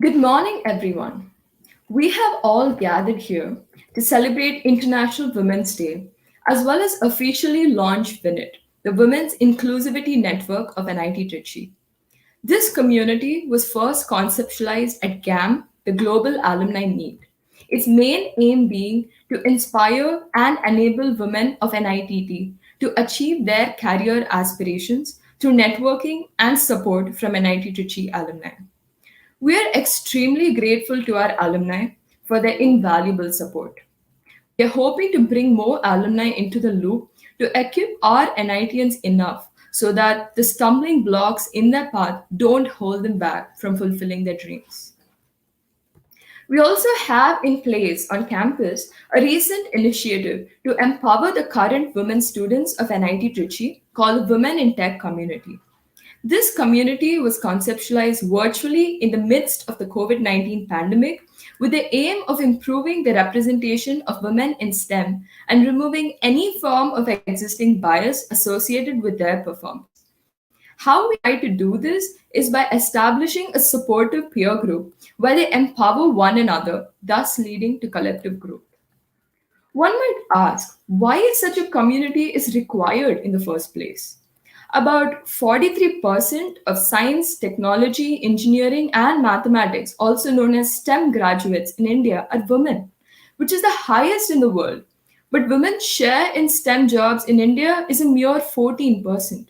Good morning, everyone. We have all gathered here to celebrate International Women's Day, as well as officially launch WIN-NITT, the Women's Inclusivity Network of NIT Trichy. This community was first conceptualized at GAM, the Global Alumni Meet, its main aim being to inspire and enable women of NIT-T to achieve their career aspirations through networking and support from NIT Trichy alumni. We are extremely grateful to our alumni for their invaluable support. We are hoping to bring more alumni into the loop to equip our NITians enough so that the stumbling blocks in their path don't hold them back from fulfilling their dreams. We also have in place on campus a recent initiative to empower the current women students of NIT Trichy called Women in Tech Community. This community was conceptualized virtually in the midst of the COVID-19 pandemic with the aim of improving the representation of women in STEM and removing any form of existing bias associated with their performance. How we try to do this is by establishing a supportive peer group where they empower one another, thus leading to collective growth. One might ask why such a community is required in the first place. About 43% of science, technology, engineering, and mathematics, also known as STEM graduates in India, are women, which is the highest in the world. But women's share in STEM jobs in India is a mere 14%.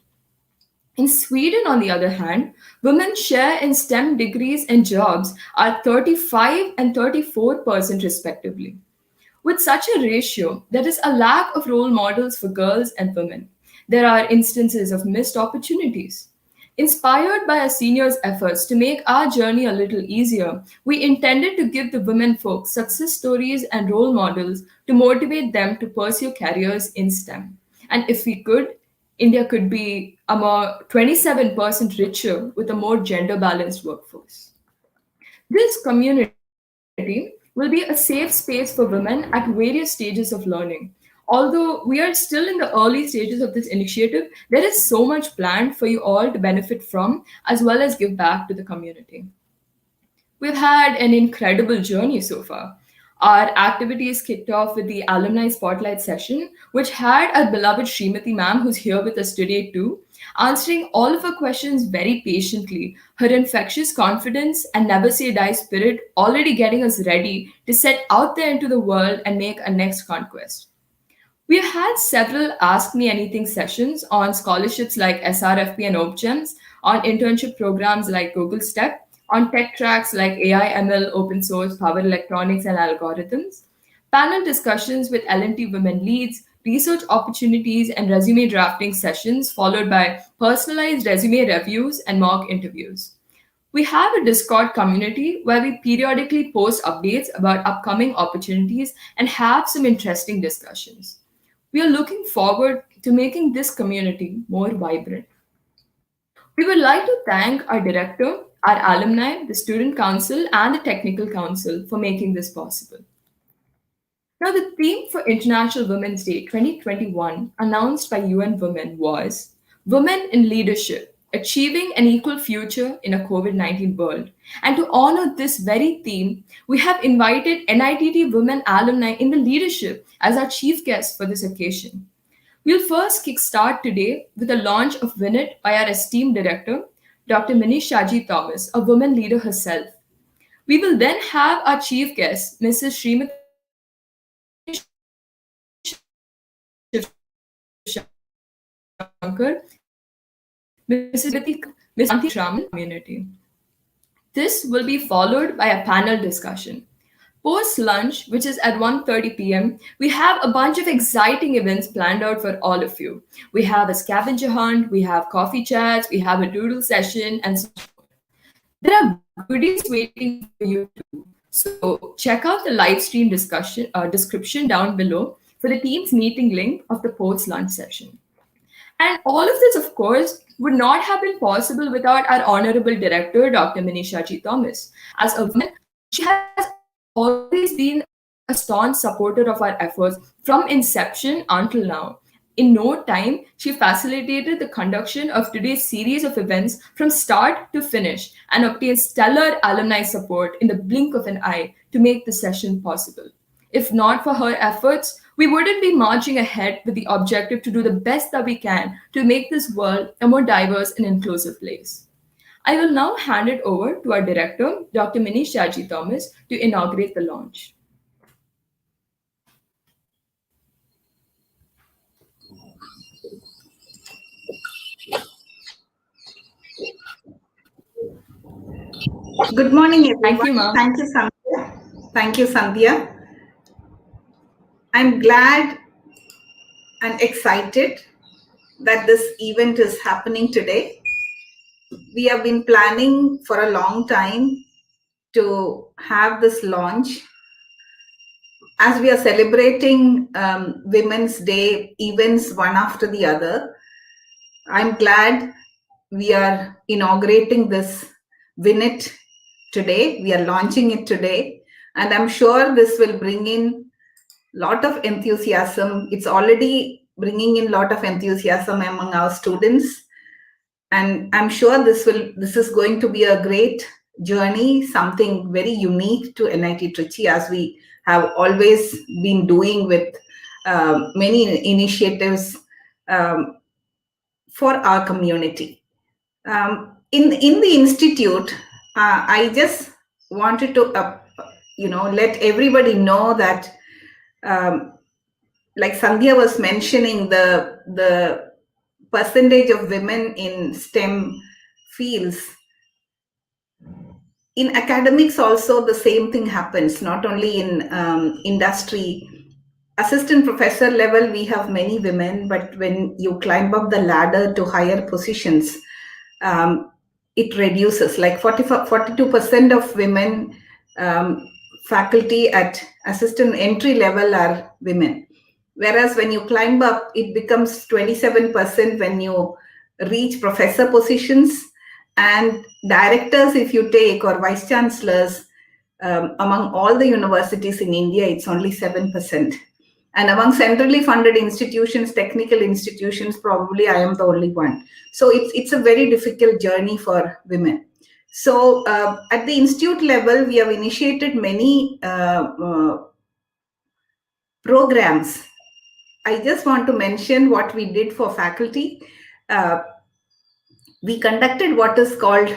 In Sweden, on the other hand, women's share in STEM degrees and jobs are 35 and 34% respectively. With such a ratio, there is a lack of role models for girls and women. There are instances of missed opportunities. Inspired by our seniors' efforts to make our journey a little easier, we intended to give the women folk success stories and role models to motivate them to pursue careers in STEM. And if we could, India could be a more 27% richer with a more gender balanced workforce. This community will be a safe space for women at various stages of learning. Although we are still in the early stages of this initiative, there is so much planned for you all to benefit from, as well as give back to the community. We've had an incredible journey so far. Our activities kicked off with the alumni spotlight session, which had our beloved Srimati ma'am, who's here with us today too, answering all of our questions very patiently, her infectious confidence and never say die spirit already getting us ready to set out there into the world and make our next conquest. We've had several Ask Me Anything sessions on scholarships like SRFP and Womxn, on internship programs like Google Step, on tech tracks like AI, ML, open source, power electronics, and algorithms, panel discussions with L&T women leads, research opportunities, and resume drafting sessions, followed by personalized resume reviews and mock interviews. We have a Discord community where we periodically post updates about upcoming opportunities and have some interesting discussions. We are looking forward to making this community more vibrant. We would like to thank our director, our alumni, the student council, and the technical council for making this possible. Now, the theme for International Women's Day 2021, announced by UN Women, was Women in Leadership, Achieving an Equal Future in a COVID-19 World. And to honor this very theme, we have invited NITT Women Alumni in the Leadership as our chief guest for this occasion. We'll first kickstart today with the launch of WIN-NITT by our esteemed director, Dr. Shaji Thomas, a woman leader herself. We will then have our chief guest, Mrs. Srimati Shivshankar, Mrs. Raviti Khan, Ms. Shanti Rahman community. This will be followed by a panel discussion. Post lunch, which is at 1:30 p.m., we have a bunch of exciting events planned out for all of you. We have a scavenger hunt, we have coffee chats, we have a doodle session, and so on. There are goodies waiting for you too. So check out the live stream description down below for the team's meeting link of the post lunch session. And all of this, of course, would not have been possible without our honorable director, Dr. Shaji Thomas. As a woman, she has always been a staunch supporter of our efforts from inception until now. In no time, she facilitated the conduction of today's series of events from start to finish and obtained stellar alumni support in the blink of an eye to make the session possible. If not for her efforts, we wouldn't be marching ahead with the objective to do the best that we can to make this world a more diverse and inclusive place. I will now hand it over to our director, Dr. Minish Shaji Thomas, to inaugurate the launch. Good morning, everyone. Thank you, ma'am. Thank you, Sandhya. Thank you, Sandhya. I'm glad and excited that this event is happening today. We have been planning for a long time to have this launch. As we are celebrating Women's Day events one after the other, I'm glad we are inaugurating this WIN-NITT today. We are launching it today. And I'm sure this will bring in a lot of enthusiasm. It's already bringing in a lot of enthusiasm among our students. And I'm sure this is going to be a great journey, something very unique to NIT Trichy, as we have always been doing with many initiatives for our community. In the institute, I just wanted to let everybody know that like Sandhya was mentioning, the percentage of women in STEM fields. In academics also the same thing happens, not only in industry. Assistant professor level, we have many women, but when you climb up the ladder to higher positions, it reduces. Like 42% of women faculty at assistant entry level are women. Whereas when you climb up, it becomes 27% when you reach professor positions, and directors, if you take, or vice chancellors, among all the universities in India, it's only 7%. And among centrally funded institutions, technical institutions, probably I am the only one. So it's a very difficult journey for women. So at the institute level, we have initiated many programs. I just want to mention what we did for faculty. We conducted what is called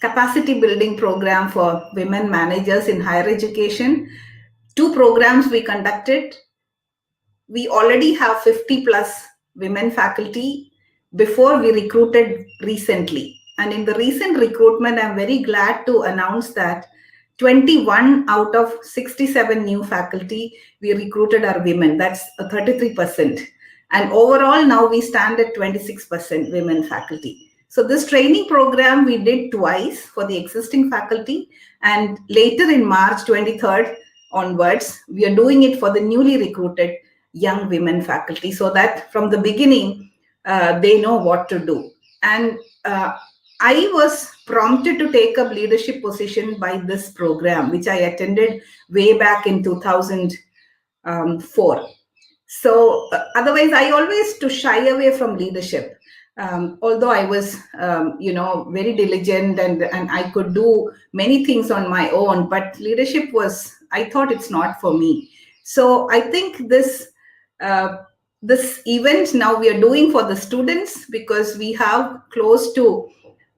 capacity building program for women managers in higher education. 2 programs we conducted. We already have 50 plus women faculty before we recruited recently. And in the recent recruitment, I'm very glad to announce that 21 out of 67 new faculty we recruited are women. That's 33%. And overall, now we stand at 26% women faculty. So this training program we did twice for the existing faculty, and later in March 23rd onwards, we are doing it for the newly recruited young women faculty, so that from the beginning, they know what to do. And I was prompted to take up leadership position by this program, which I attended way back in 2004. So otherwise, I always to shy away from leadership. Although I was, very diligent and I could do many things on my own, but leadership was, I thought it's not for me. So I think this event now we are doing for the students, because we have close to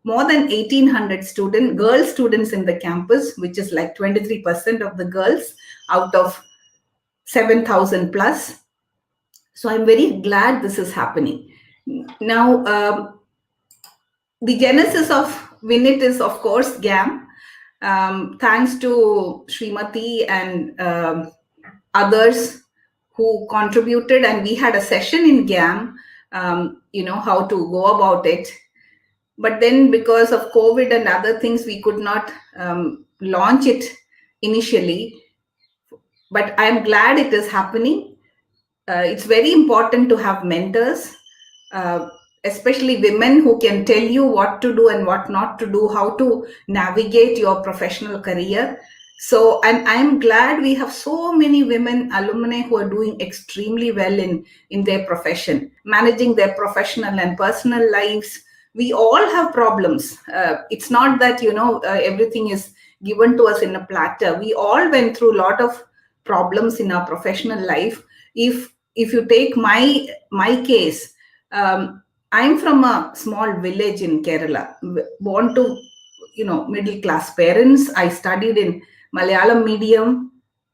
more than 1,800 girl students in the campus, which is like 23% of the girls out of 7,000 plus. So I'm very glad this is happening. Now, the genesis of WIN-NITT is, of course, GAM. Thanks to Srimati and others who contributed, and we had a session in GAM, how to go about it. But then because of COVID and other things, we could not launch it initially. But I'm glad it is happening. It's very important to have mentors, especially women who can tell you what to do and what not to do, how to navigate your professional career. So, and I'm glad we have so many women alumni who are doing extremely well in their profession, managing their professional and personal lives. We all have problems. It's not that, everything is given to us in a platter. We all went through a lot of problems in our professional life. If you take my case, I'm from a small village in Kerala, born to middle class parents. I studied in Malayalam medium,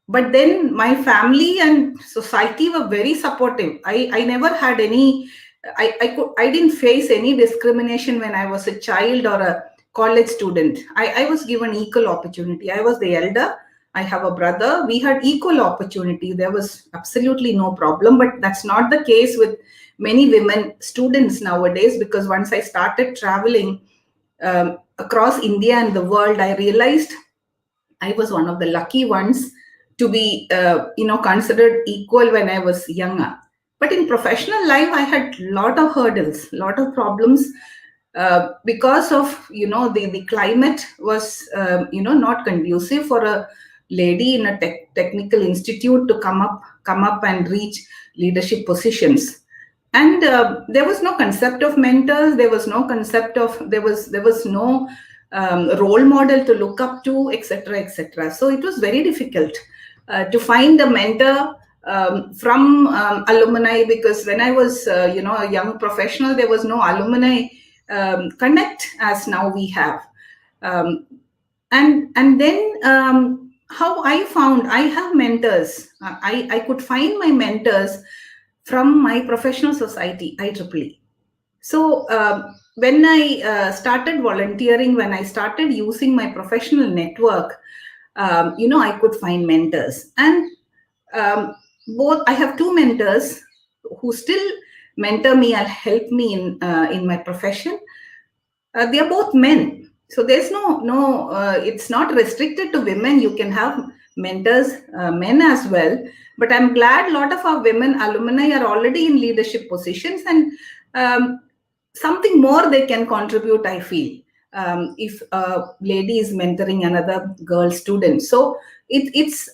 but then my family and society were very supportive. I never had any. I didn't face any discrimination when I was a child or a college student. I was given equal opportunity. I was the elder. I have a brother. We had equal opportunity. There was absolutely no problem. But that's not the case with many women students nowadays, because once I started traveling across India and the world, I realized I was one of the lucky ones to be, considered equal when I was younger. But in professional life, I had a lot of hurdles, lot of problems, because of the climate was not conducive for a lady in a technical institute to come up and reach leadership positions. And there was no concept of mentors. There was no concept of there was no role model to look up to, etc., etc. So it was very difficult to find a mentor from alumni, because when I was a young professional, there was no alumni connect as now we have. And then how I found I have mentors. I could find my mentors from my professional society, IEEE. So when I started volunteering, when I started using my professional network, I could find mentors. And both, I have two mentors who still mentor me and help me in my profession. They are both men. So there's no it's not restricted to women. You can have mentors, men as well. But I'm glad a lot of our women alumni are already in leadership positions, and something more they can contribute, I feel, if a lady is mentoring another girl student. So it's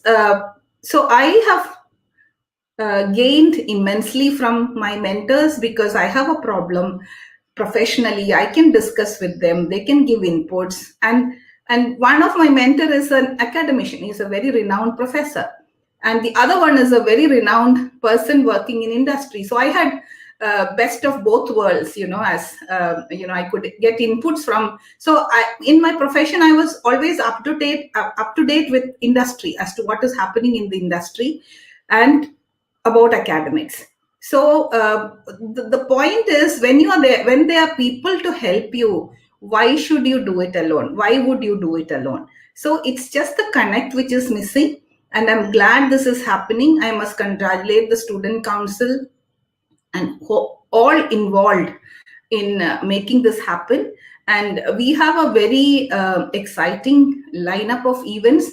so I have gained immensely from my mentors, because I have a problem professionally. I can discuss with them, they can give inputs. And one of my mentor is an academician. He's a very renowned professor, and the other one is a very renowned person working in industry. So I had best of both worlds, as I could get inputs from. So in my profession, I was always up to date with industry as to what is happening in the industry and about academics. So the point is, when you are there, when there are people to help you, why should you do it alone? Why would you do it alone? So it's just the connect which is missing. And I'm glad this is happening. I must congratulate the student council and all involved in making this happen. And we have a very exciting lineup of events.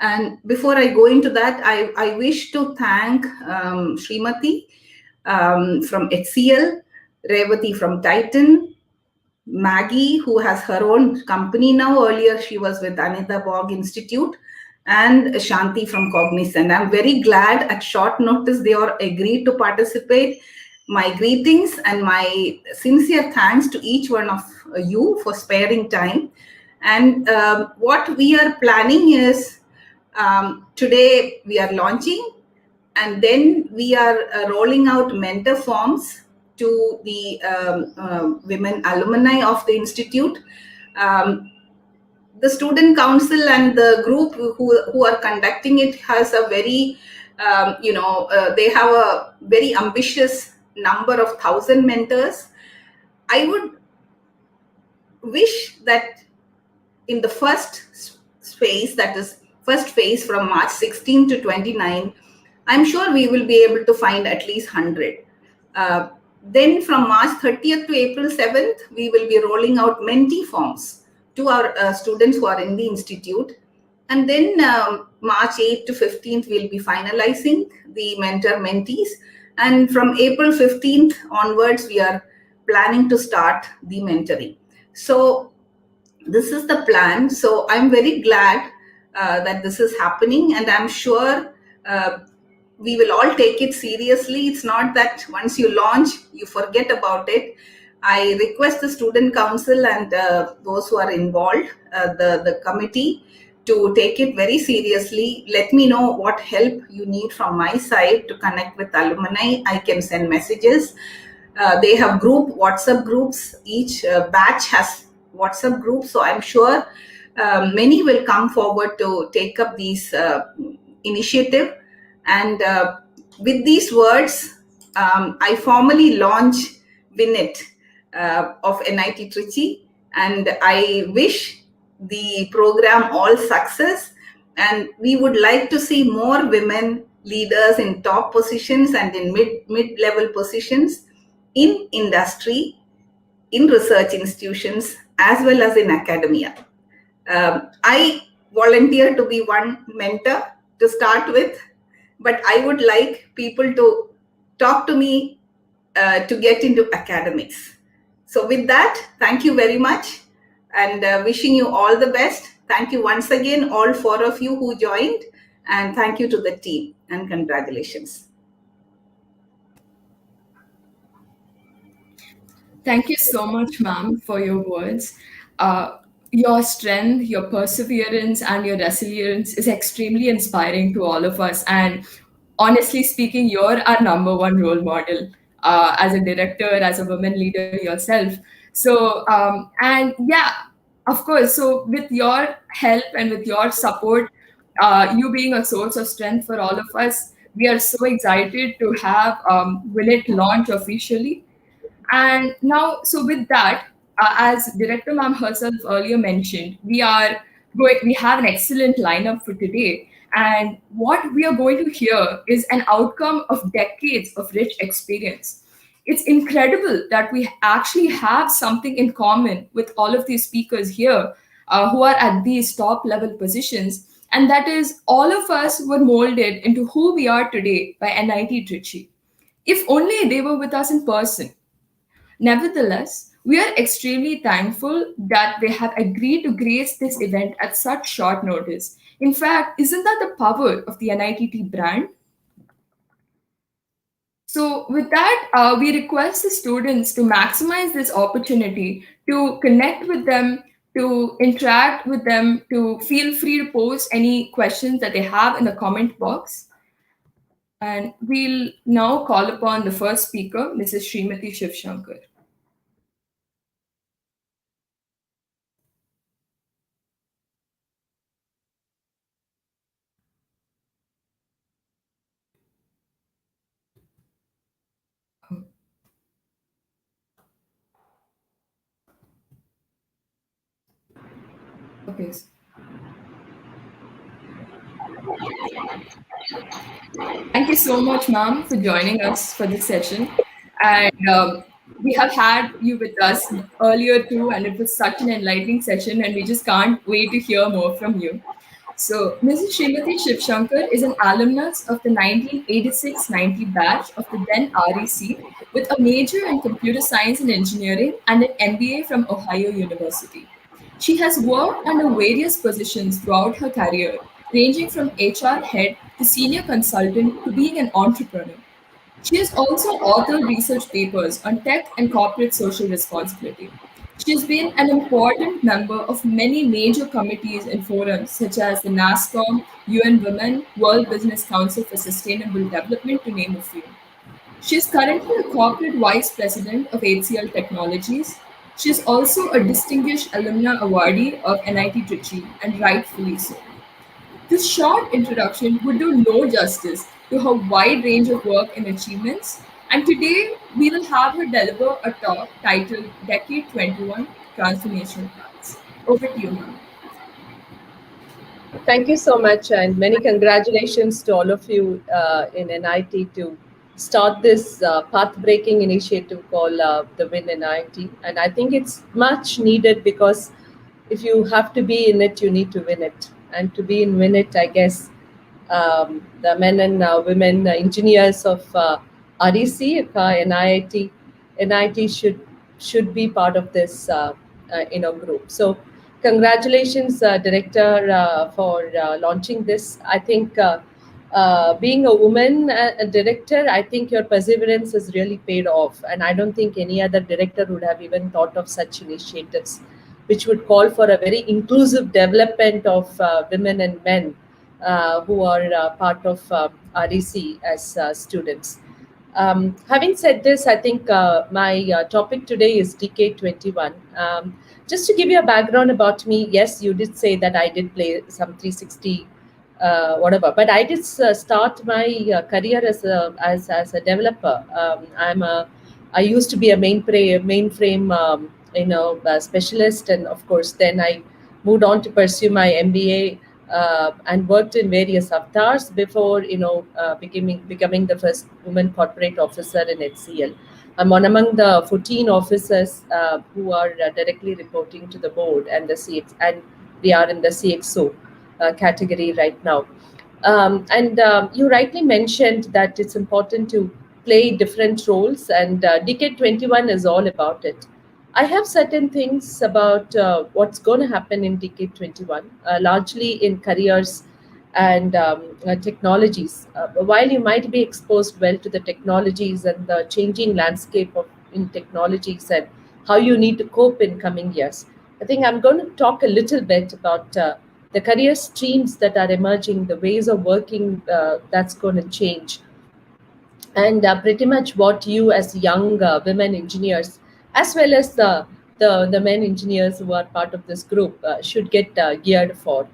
And before I go into that, I wish to thank Srimati from HCL, Raviti from Titan, Maggie, who has her own company now. Earlier, she was with Anita Borg Institute, and Shanti from Cognizant. I'm very glad at short notice they all agreed to participate. My greetings and my sincere thanks to each one of you for sparing time. And what we are planning is, today we are launching, and then we are rolling out mentor forms to the women alumni of the institute. The student council and the group who are conducting it has a very they have a very ambitious number of 1,000 mentors. I would wish that in the first phase, that is first phase from March 16 to 29, I'm sure we will be able to find at least 100. Then from March 30th to April 7th, we will be rolling out mentee forms to our students who are in the institute. And then March 8th to 15th, we'll be finalizing the mentor-mentees. And from April 15th onwards, we are planning to start the mentoring. So this is the plan. So I'm very glad that this is happening, and I'm sure we will all take it seriously. It's not that once you launch, you forget about it. I request the student council and those who are involved, the committee, to take it very seriously. Let me know what help you need from my side to connect with alumni. I can send messages. They have WhatsApp groups. Each batch has WhatsApp groups, so I'm sure many will come forward to take up these initiative. And with these words, I formally launch WIN-NITT of NIT Trichy, and I wish the program all success. And we would like to see more women leaders in top positions and in mid-level positions in industry, in research institutions, as well as in academia. I volunteer to be one mentor to start with, but I would like people to talk to me to get into academics. So, with that, thank you very much, and wishing you all the best. Thank you once again, all four of you who joined, and thank you to the team, and congratulations. Thank you so much, ma'am, for your words. Your strength, your perseverance, and your resilience is extremely inspiring to all of us. And honestly speaking, you're our number one role model as a director, as a woman leader yourself. So, and yeah, of course. So, with your help and with your support, you being a source of strength for all of us, we are so excited to have WIN-NITT launch officially. And now, so with that, as Director Ma'am herself earlier mentioned, we have an excellent lineup for today. And what we are going to hear is an outcome of decades of rich experience. It's incredible that we actually have something in common with all of these speakers here who are at these top level positions. And that is, all of us were molded into who we are today by NIT Trichy. If only they were with us in person. Nevertheless, we are extremely thankful that they have agreed to grace this event at such short notice. In fact, isn't that the power of the NIT-T brand? So, with that, we request the students to maximize this opportunity to connect with them, to interact with them, to feel free to post any questions that they have in the comment box. And we'll now call upon the first speaker, Mrs. Srimati Shivshankar. Okay. Thank you so much, ma'am, for joining us for this session. And we have had you with us earlier too, and it was such an enlightening session, and we just can't wait to hear more from you. So, Mrs. Srimati Shivshankar is an alumnus of the 1986-90 batch of the then REC with a major in computer science and engineering and an MBA from Ohio University. She has worked under various positions throughout her career, ranging from HR head to senior consultant to being an entrepreneur. She has also authored research papers on tech and corporate social responsibility. She has been an important member of many major committees and forums such as the NASCOM, UN Women, World Business Council for Sustainable Development, to name a few. She is currently a corporate vice president of HCL Technologies. She is also a distinguished alumna awardee of NIT Trichy, and rightfully so. This short introduction would do no justice to her wide range of work and achievements, and today we will have her deliver a talk titled Decade 21 Transformational Paths. Over to you, ma'am. Thank you so much, and many congratulations to all of you in NIT to start this path-breaking initiative called the WIN-NIT. And I think it's much needed because if you have to be in it, you need to win it. And to be in WIN-NITT, I guess the men and women engineers of REC, NIT should be part of this group. So Congratulations, Director, for launching this. I think being a woman a director, I think your perseverance has really paid off. And I don't think any other director would have even thought of such initiatives, which would call for a very inclusive development of women and men who are part of REC as students. Having said this, I think my topic today is DK21. Just to give you a background about me, yes, you did say that I did play some 360 whatever, but I did start my career as a developer. I used to be a mainframe specialist, and of course then I moved on to pursue my MBA and worked in various avatars before becoming the first woman corporate officer in HCL. I'm one among the 14 officers who are directly reporting to the board and the CX, and we are in the CXO category right now. And you rightly mentioned that it's important to play different roles, and Decade 21 is all about it. I have certain things about what's going to happen in Decade 21, largely in careers and technologies. While you might be exposed well to the technologies and the changing landscape in technologies and how you need to cope in coming years, I think I'm going to talk a little bit about the career streams that are emerging, the ways of working that's going to change, and pretty much what you as young women engineers, as well as the men engineers who are part of this group, should get geared for.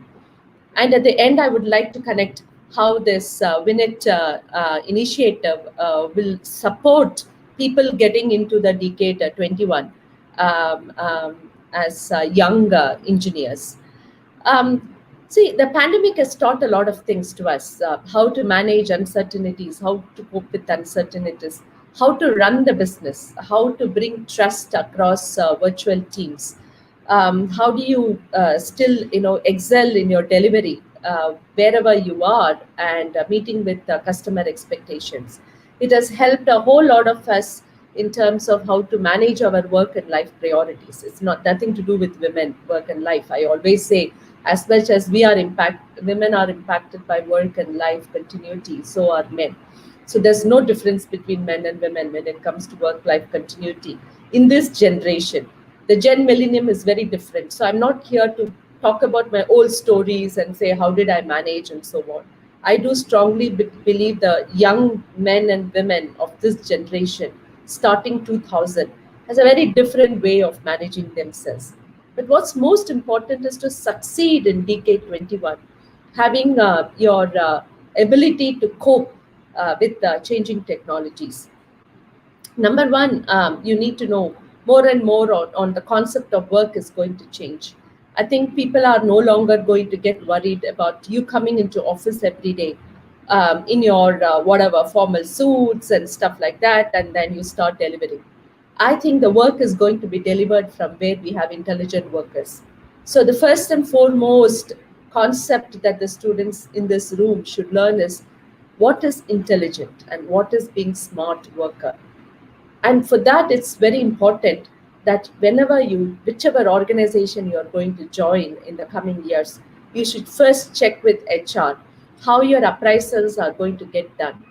And at the end, I would like to connect how this WIN-NITT initiative will support people getting into the decade 21 as young engineers. See, the pandemic has taught a lot of things to us, how to manage uncertainties, how to cope with uncertainties, how to run the business, how to bring trust across virtual teams. How do you still, excel in your delivery wherever you are and meeting with customer expectations? It has helped a whole lot of us in terms of how to manage our work and life priorities. It's not nothing to do with women, work and life. I always say, as much as women are impacted by work and life continuity, so are men. So there's no difference between men and women when it comes to work-life continuity. In this generation, the Gen Millennium is very different. So I'm not here to talk about my old stories and say, how did I manage and so on. I do strongly believe the young men and women of this generation, starting 2000, has a very different way of managing themselves. But what's most important is to succeed in Decade 21, having your ability to cope with changing technologies. Number one, you need to know more and more on the concept of work is going to change. I think people are no longer going to get worried about you coming into office every day in your whatever formal suits and stuff like that, and then you start delivering. I think the work is going to be delivered from where we have intelligent workers. So the first and foremost concept that the students in this room should learn is what is intelligent and what is being smart worker. And for that, it's very important that whichever organization you're going to join in the coming years, you should first check with HR how your appraisals are going to get done.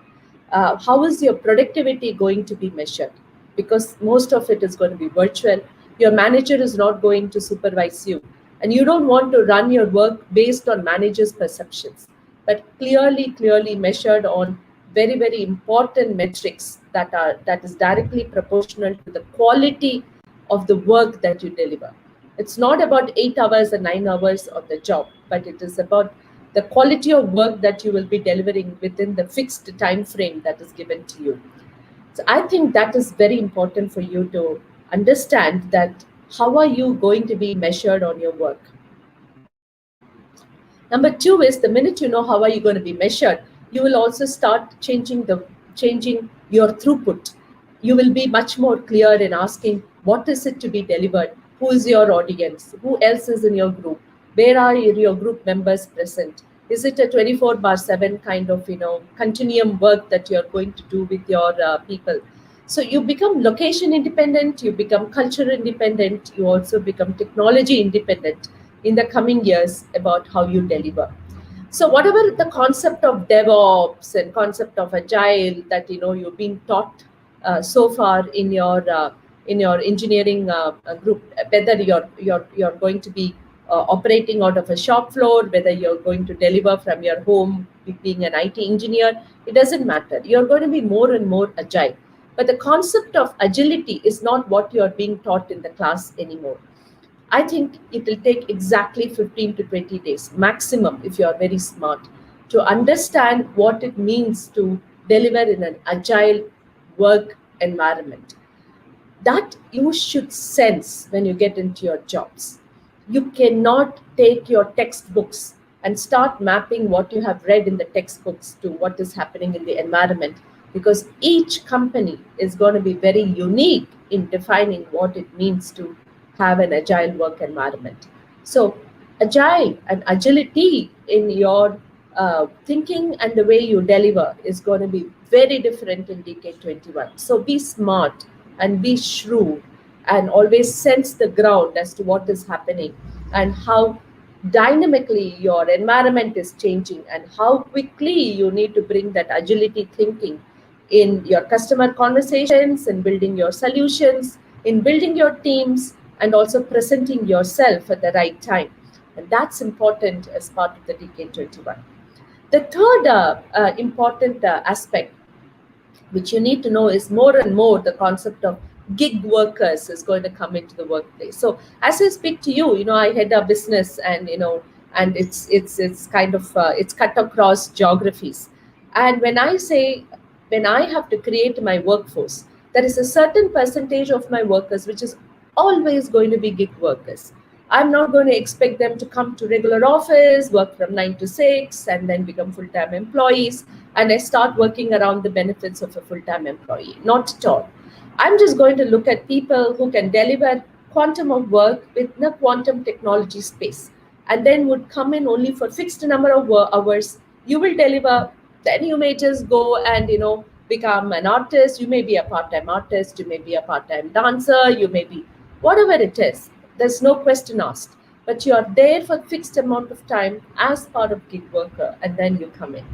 How is your productivity going to be measured? Because most of it is going to be virtual. Your manager is not going to supervise you. And you don't want to run your work based on managers' perceptions, but clearly measured on very, very important metrics that is directly proportional to the quality of the work that you deliver. It's not about 8 hours and 9 hours of the job, but it is about the quality of work that you will be delivering within the fixed time frame that is given to you. So I think that is very important for you to understand that how are you going to be measured on your work. Number two is the minute you know how are you going to be measured, you will also start changing your throughput. You will be much more clear in asking what is it to be delivered, who is your audience, who else is in your group, where are your group members present. Is it a 24/7 kind of continuum work that you're going to do with your people? So you become location independent, you become culture independent, you also become technology independent in the coming years about how you deliver. So whatever the concept of DevOps and concept of Agile that you've been taught so far in your engineering group, whether you're going to be operating out of a shop floor, whether you're going to deliver from your home, being an IT engineer, it doesn't matter. You're going to be more and more agile. But the concept of agility is not what you're being taught in the class anymore. I think it will take exactly 15 to 20 days maximum if you are very smart to understand what it means to deliver in an agile work environment. That you should sense when you get into your jobs. You cannot take your textbooks and start mapping what you have read in the textbooks to what is happening in the environment, because each company is going to be very unique in defining what it means to have an agile work environment. So agile and agility in your thinking and the way you deliver is going to be very different in decade 21. So be smart and be shrewd and always sense the ground as to what is happening and how dynamically your environment is changing and how quickly you need to bring that agility thinking in your customer conversations, in building your solutions, in building your teams, and also presenting yourself at the right time. And that's important as part of the decade 21. The third important aspect which you need to know is more and more the concept of gig workers is going to come into the workplace. So as I speak to you, I head a business, and and it's kind of it's cut across geographies. And when I have to create my workforce, there is a certain percentage of my workers which is always going to be gig workers. I'm not going to expect them to come to regular office, work from 9 to 6, and then become full-time employees. And I start working around the benefits of a full-time employee. Not at all. I'm just going to look at people who can deliver quantum of work within a quantum technology space, and then would come in only for fixed number of hours. You will deliver, then you may just go and become an artist. You may be a part-time artist, you may be a part-time dancer, you may be whatever it is. There's no question asked, but you are there for fixed amount of time as part of gig worker, and then you come in.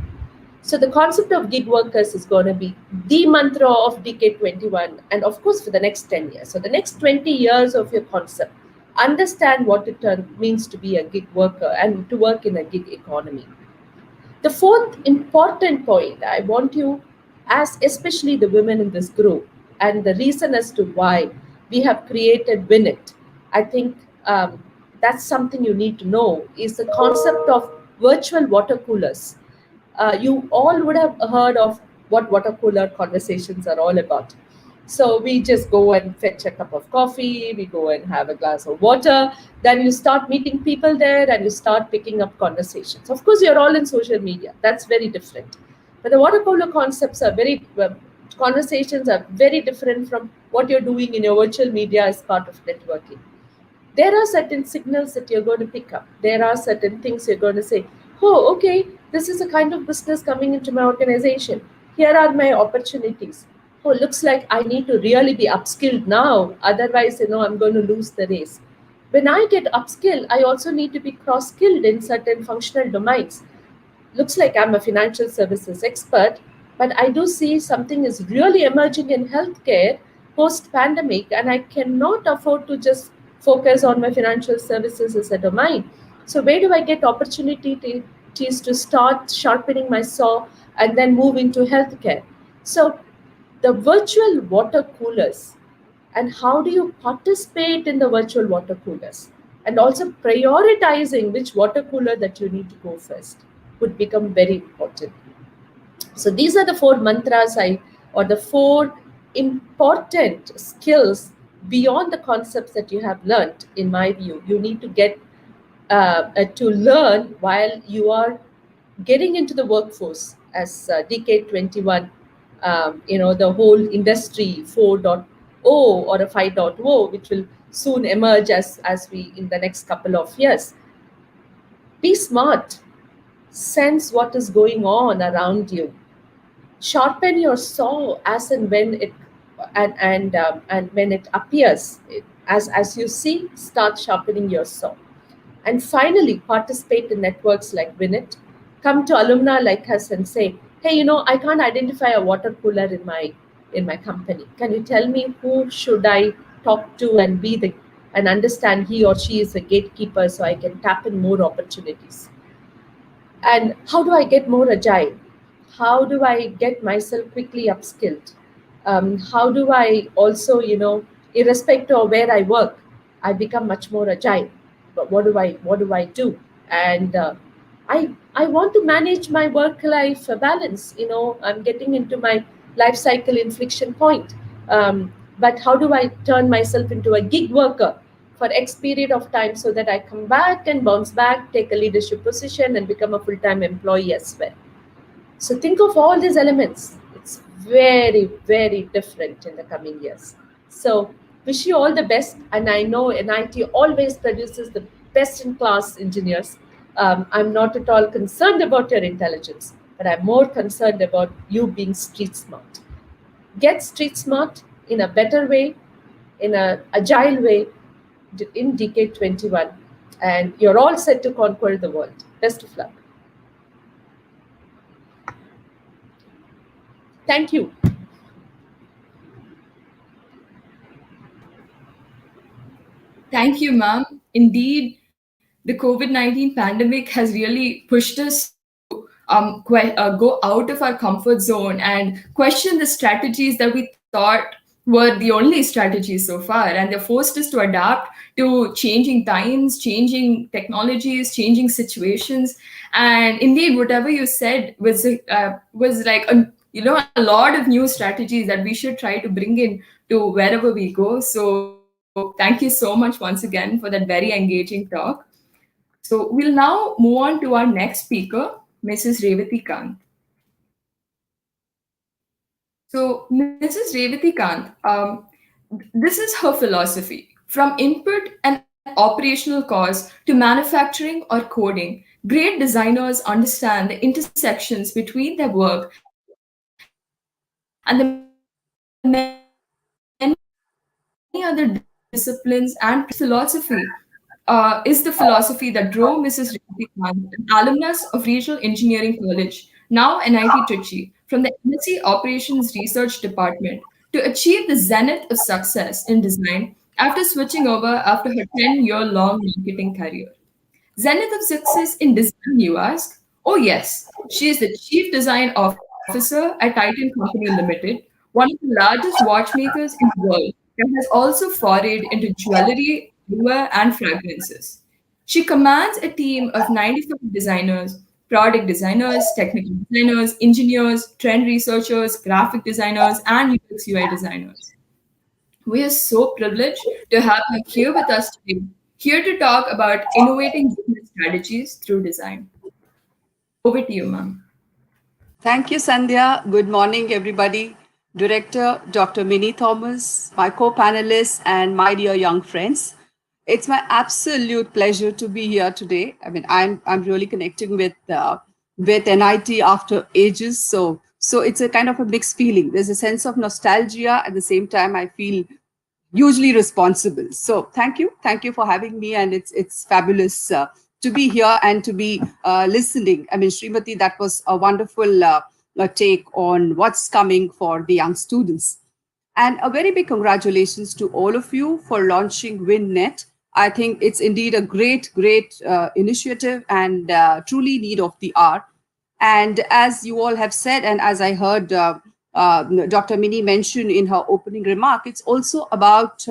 So the concept of gig workers is going to be the mantra of decade 21, and of course for the next 10 years. So the next 20 years of your concept, understand what it means to be a gig worker and to work in a gig economy. The fourth important point I want you, as especially the women in this group, and the reason as to why we have created WIN-NITT, I think that's something you need to know, is the concept of virtual water coolers. You all would have heard of what water cooler conversations are all about. So we just go and fetch a cup of coffee, we go and have a glass of water, then you start meeting people there and you start picking up conversations. Of course, you're all in social media. That's very different. But the water cooler concepts are conversations are very different from what you're doing in your virtual media as part of networking. There are certain signals that you're going to pick up. There are certain things you're going to say, oh, okay, this is a kind of business coming into my organization. Here are my opportunities. Oh, looks like I need to really be upskilled now. Otherwise, I'm going to lose the race. When I get upskilled, I also need to be cross-skilled in certain functional domains. Looks like I'm a financial services expert, but I do see something is really emerging in healthcare post-pandemic, and I cannot afford to just focus on my financial services as a domain. So where do I get opportunities to start sharpening my saw and then move into healthcare? So the virtual water coolers, and how do you participate in the virtual water coolers, and also prioritizing which water cooler that you need to go first would become very important. So these are the four mantras or the four important skills beyond the concepts that you have learned. In my view, you need to get to learn while you are getting into the workforce as decade 21. The whole industry 4.0 or a 5.0, which will soon emerge as we in the next couple of years. Be smart, sense what is going on around you, sharpen your saw as and when it and when it appears. As you see, start sharpening your saw. And finally, participate in networks like WIN-NITT. Come to alumni like us and say, hey, I can't identify a water cooler in my company. Can you tell me who should I talk to and and understand he or she is a gatekeeper so I can tap in more opportunities? And how do I get more agile? How do I get myself quickly upskilled? How do I also, irrespective of where I work, I become much more agile? But what do I do? And I want to manage my work life balance. I'm getting into my life cycle inflection point. But how do I turn myself into a gig worker for X period of time so that I come back and bounce back, take a leadership position, and become a full time employee as well? So think of all these elements. It's very, very different in the coming years. So wish you all the best. And I know NIT always produces the best in class engineers. I'm not at all concerned about your intelligence, but I'm more concerned about you being street smart. Get street smart in a better way, in an agile way in decade 21. And you're all set to conquer the world. Best of luck. Thank you. Thank you, ma'am. Indeed, the COVID-19 pandemic has really pushed us to go out of our comfort zone and question the strategies that we thought were the only strategies so far. And they forced us to adapt to changing times, changing technologies, changing situations. And indeed, whatever you said was like a lot of new strategies that we should try to bring in to wherever we go. So thank you so much once again for that very engaging talk. So we'll now move on to our next speaker, Mrs. Raviti Khan. So Mrs. Raviti Khan, this is her philosophy. From input and operational cause to manufacturing or coding, great designers understand the intersections between their work and the many other disciplines and professions. This philosophy is the philosophy that drove Mrs. Raviti Khan, an alumnus of Regional Engineering College, now NIT Trichy, from the MSc Operations Research Department, to achieve the zenith of success in design after switching over after her 10-year-long marketing career. Zenith of success in design, you ask? Oh, yes. She is the Chief Design Officer at Titan Company Limited, one of the largest watchmakers in the world that has also forayed into jewelry, eyewear, and fragrances. She commands a team of 95 designers, product designers, technical designers, engineers, trend researchers, graphic designers, and UX UI designers. We are so privileged to have her here with us today, here to talk about innovating business strategies through design. Over to you, ma'am. Thank you, Sandhya. Good morning, everybody. Director Dr. Minnie Thomas, my co-panelists, and my dear young friends. It's my absolute pleasure to be here today. I mean, I'm really connecting with NIT after ages, so it's a kind of a mixed feeling. There's a sense of nostalgia. At the same time, I feel hugely responsible. So thank you for having me, and it's fabulous to be here and to be listening. I mean, Srimati, that was a wonderful take on what's coming for the young students. And a very big congratulations to all of you for launching WIN-NITT. I think it's indeed a great initiative and truly need of the hour. And as you all have said, and as I heard Dr. Minnie mention in her opening remark, it's also about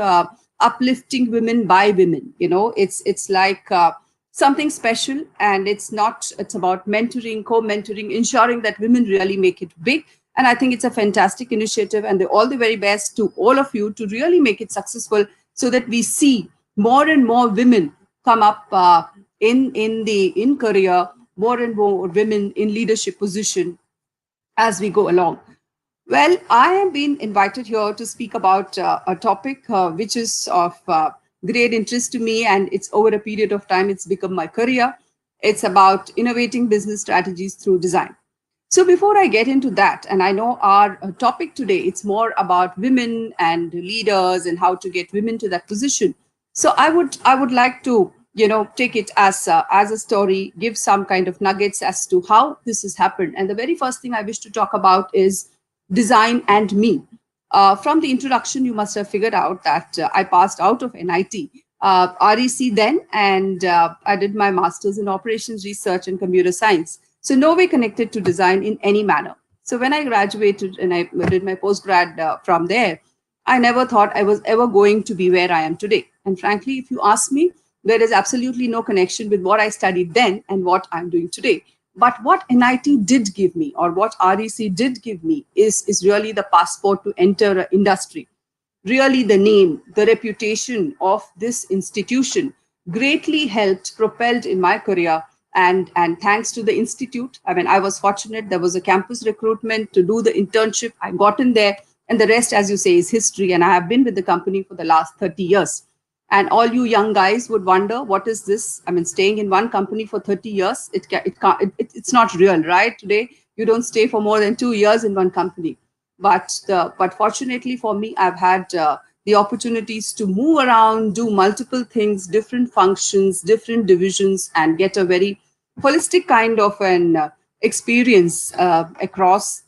uplifting women by women. You know, it's like something special, and it's about mentoring, co-mentoring, ensuring that women really make it big. And I think it's a fantastic initiative, and all the very best to all of you to really make it successful, so that we see more and more women come up in career, more and more women in leadership position as we go along. Well, I have been invited here to speak about a topic which is of great interest to me, and it's over a period of time, it's become my career. It's about innovating business strategies through design. So before I get into that, and I know our topic today, it's more about women and leaders and how to get women to that position. So I would like to take it as a story, give some kind of nuggets as to how this has happened. And the very first thing I wish to talk about is design and me. From the introduction, you must have figured out that I passed out of NIT, REC then, and I did my master's in operations research and computer science. So no way connected to design in any manner. So when I graduated and I did my postgrad from there, I never thought I was ever going to be where I am today. And frankly, if you ask me, there is absolutely no connection with what I studied then and what I'm doing today. But what NIT did give me, or what REC did give me, is really the passport to enter an industry. Really, the name, the reputation of this institution greatly helped, propelled in my career. And thanks to the institute, I mean, I was fortunate. There was a campus recruitment to do the internship. I got in there, and the rest, as you say, is history. And I have been with the company for the last 30 years. And all you young guys would wonder, what is this? I mean, staying in one company for 30 years, it's not real, right? Today, you don't stay for more than 2 years in one company. But fortunately for me, I've had the opportunities to move around, do multiple things, different functions, different divisions, and get a very holistic kind of an experience across.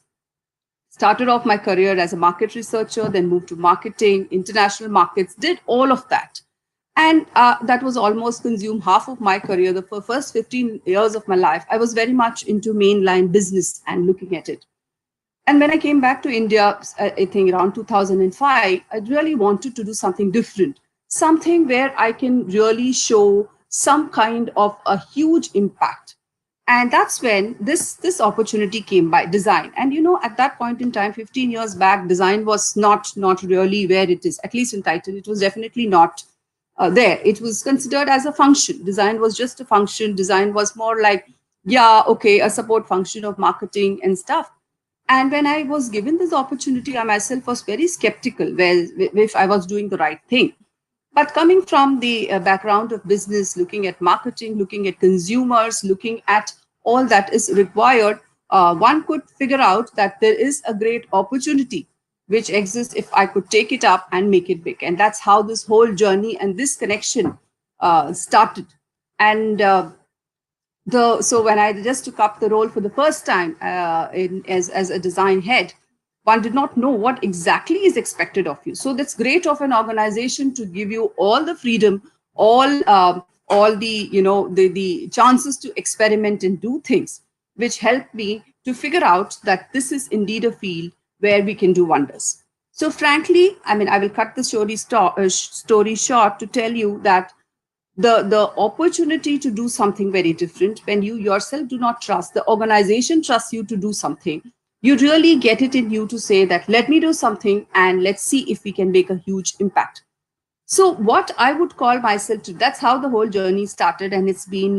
Started off my career as a market researcher, then moved to marketing, international markets, did all of that. And that was almost consumed half of my career. The first 15 years of my life, I was very much into mainline business and looking at it. And when I came back to India, I think around 2005, I really wanted to do something different, something where I can really show some kind of a huge impact. And that's when this opportunity came by design. And, at that point in time, 15 years back, design was not really where it is, at least in title. It was definitely not there. It was considered as a function. Design was just a function. Design was more like, a support function of marketing and stuff. And when I was given this opportunity, I myself was very skeptical if I was doing the right thing. But coming from the background of business, looking at marketing, looking at consumers, looking at all that is required, one could figure out that there is a great opportunity which exists if I could take it up and make it big. And that's how this whole journey and this connection started. And so when I just took up the role for the first time as a design head, one did not know what exactly is expected of you. So that's great of an organization to give you all the freedom, all the the chances to experiment and do things, which helped me to figure out that this is indeed a field where we can do wonders. So frankly, I mean, I will cut the story short to tell you that the opportunity to do something very different, when you yourself do not trust, the organization trusts you to do something, you really get it in you to say that, let me do something and let's see if we can make a huge impact. So what I would call myself to, that's how the whole journey started. And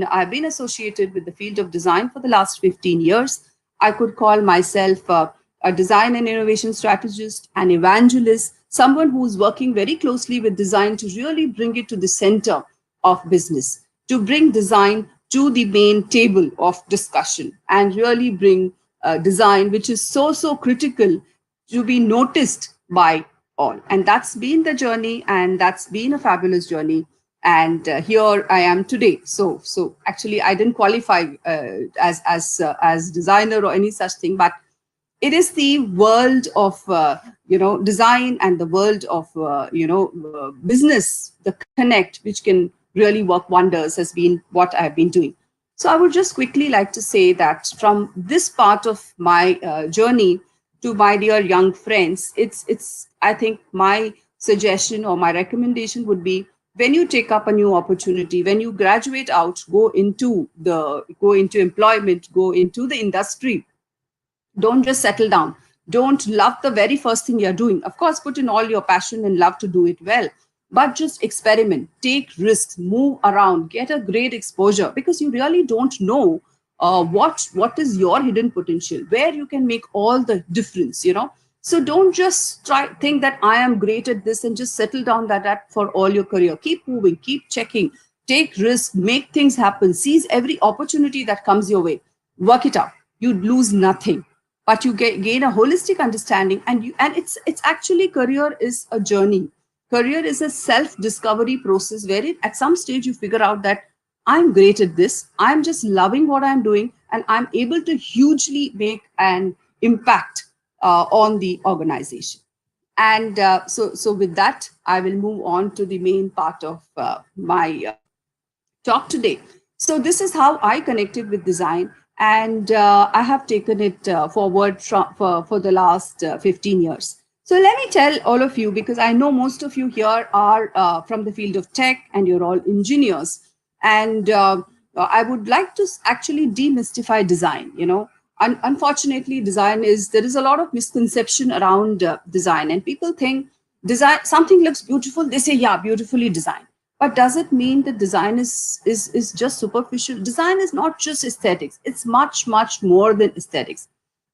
I've been associated with the field of design for the last 15 years. I could call myself a design and innovation strategist, an evangelist, someone who's working very closely with design to really bring it to the center of business, to bring design to the main table of discussion and really bring design, which is so critical, to be noticed by all. And that's been the journey, and that's been a fabulous journey. And here I am today. So actually, I didn't qualify as designer or any such thing, but it is the world of design and the world of business, the connect, which can really work wonders, has been what I've been doing. So I would just quickly like to say that from this part of my journey to my dear young friends, it's I think my suggestion or my recommendation would be, when you take up a new opportunity, when you graduate out, go into employment, go into the industry, don't just settle down. Don't love the very first thing you're doing. Of course, put in all your passion and love to do it well, but just experiment, take risks, move around, get a great exposure, because you really don't know what is your hidden potential, where you can make all the difference, So don't just think that I am great at this and just settle down that for all your career. Keep moving, keep checking, take risks, make things happen, seize every opportunity that comes your way, work it out. You lose nothing, but you gain a holistic understanding, and it's actually, career is a journey. Career is a self-discovery process wherein at some stage you figure out that I'm great at this, I'm just loving what I'm doing, and I'm able to hugely make an impact on the organization. And so with that, I will move on to the main part of my talk today. So this is how I connected with design, and I have taken it forward for the last 15 years. So let me tell all of you, because I know most of you here are from the field of tech and you're all engineers. And I would like to actually demystify design. Unfortunately, there is a lot of misconception around design, and people think design, something looks beautiful, they say, yeah, beautifully designed. But does it mean that design is just superficial? Design is not just aesthetics. It's much, much more than aesthetics.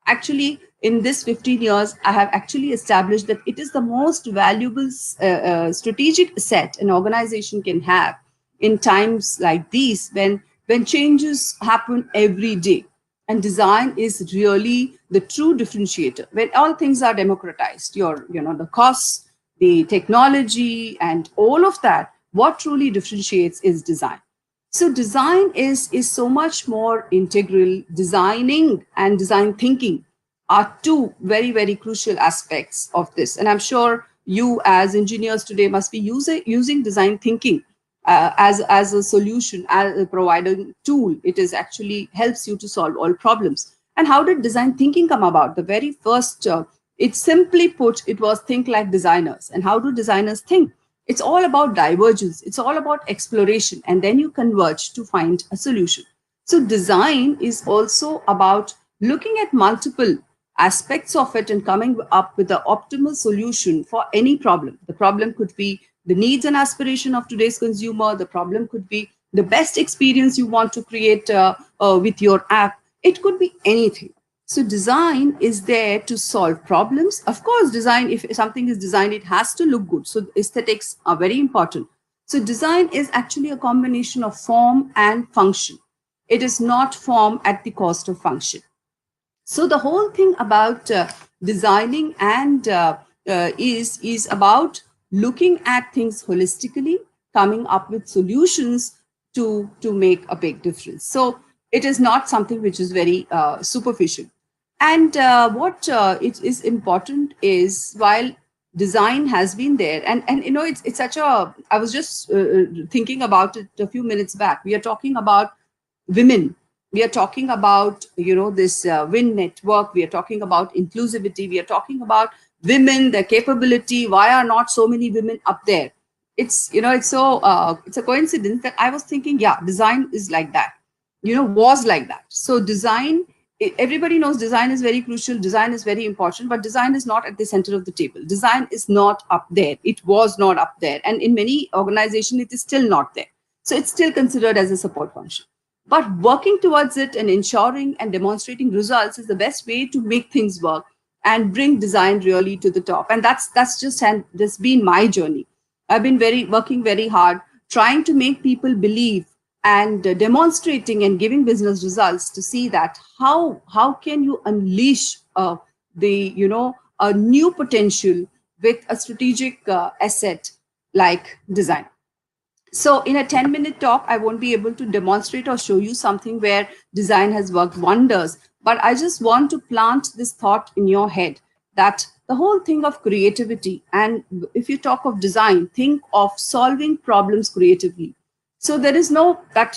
Actually, in this 15 years, I have actually established that it is the most valuable strategic asset an organization can have in times like these, when changes happen every day. And design is really the true differentiator. When all things are democratized, the costs, the technology, and all of that, what truly differentiates is design. So design is so much more integral. Designing and design thinking are two very, very crucial aspects of this. And I'm sure you as engineers today must be using design thinking as a solution, as a providing tool. It is actually helps you to solve all problems. And how did design thinking come about? The very first, it simply put, it was think like designers. And how do designers think? It's all about divergence. It's all about exploration. And then you converge to find a solution. So design is also about looking at multiple aspects of it and coming up with the optimal solution for any problem. The problem could be the needs and aspiration of today's consumer. The problem could be the best experience you want to create with your app. It could be anything. So design is there to solve problems. Of course, design, if something is designed, it has to look good. So aesthetics are very important. So design is actually a combination of form and function. It is not form at the cost of function. So the whole thing about designing and is about looking at things holistically, coming up with solutions to make a big difference. So it is not something which is very superficial. And what it is important is, while design has been there, and it's such a, I was just thinking about it a few minutes back. We are talking about women. We are talking about, this WIN-NITT work. We are talking about inclusivity. We are talking about women, their capability. Why are not so many women up there? It's, it's a coincidence that I was thinking, yeah, design is like that, was like that. So design, everybody knows design is very crucial. Design is very important, but design is not at the center of the table. Design is not up there. It was not up there. And in many organizations, it is still not there. So it's still considered as a support function. But working towards it and ensuring and demonstrating results is the best way to make things work and bring design really to the top. And that's just been my journey. I've been working very hard, trying to make people believe and demonstrating and giving business results to see that how can you unleash a new potential with a strategic asset like design. So in a 10-minute talk, I won't be able to demonstrate or show you something where design has worked wonders, but I just want to plant this thought in your head that the whole thing of creativity, and if you talk of design, think of solving problems creatively. So there is no that,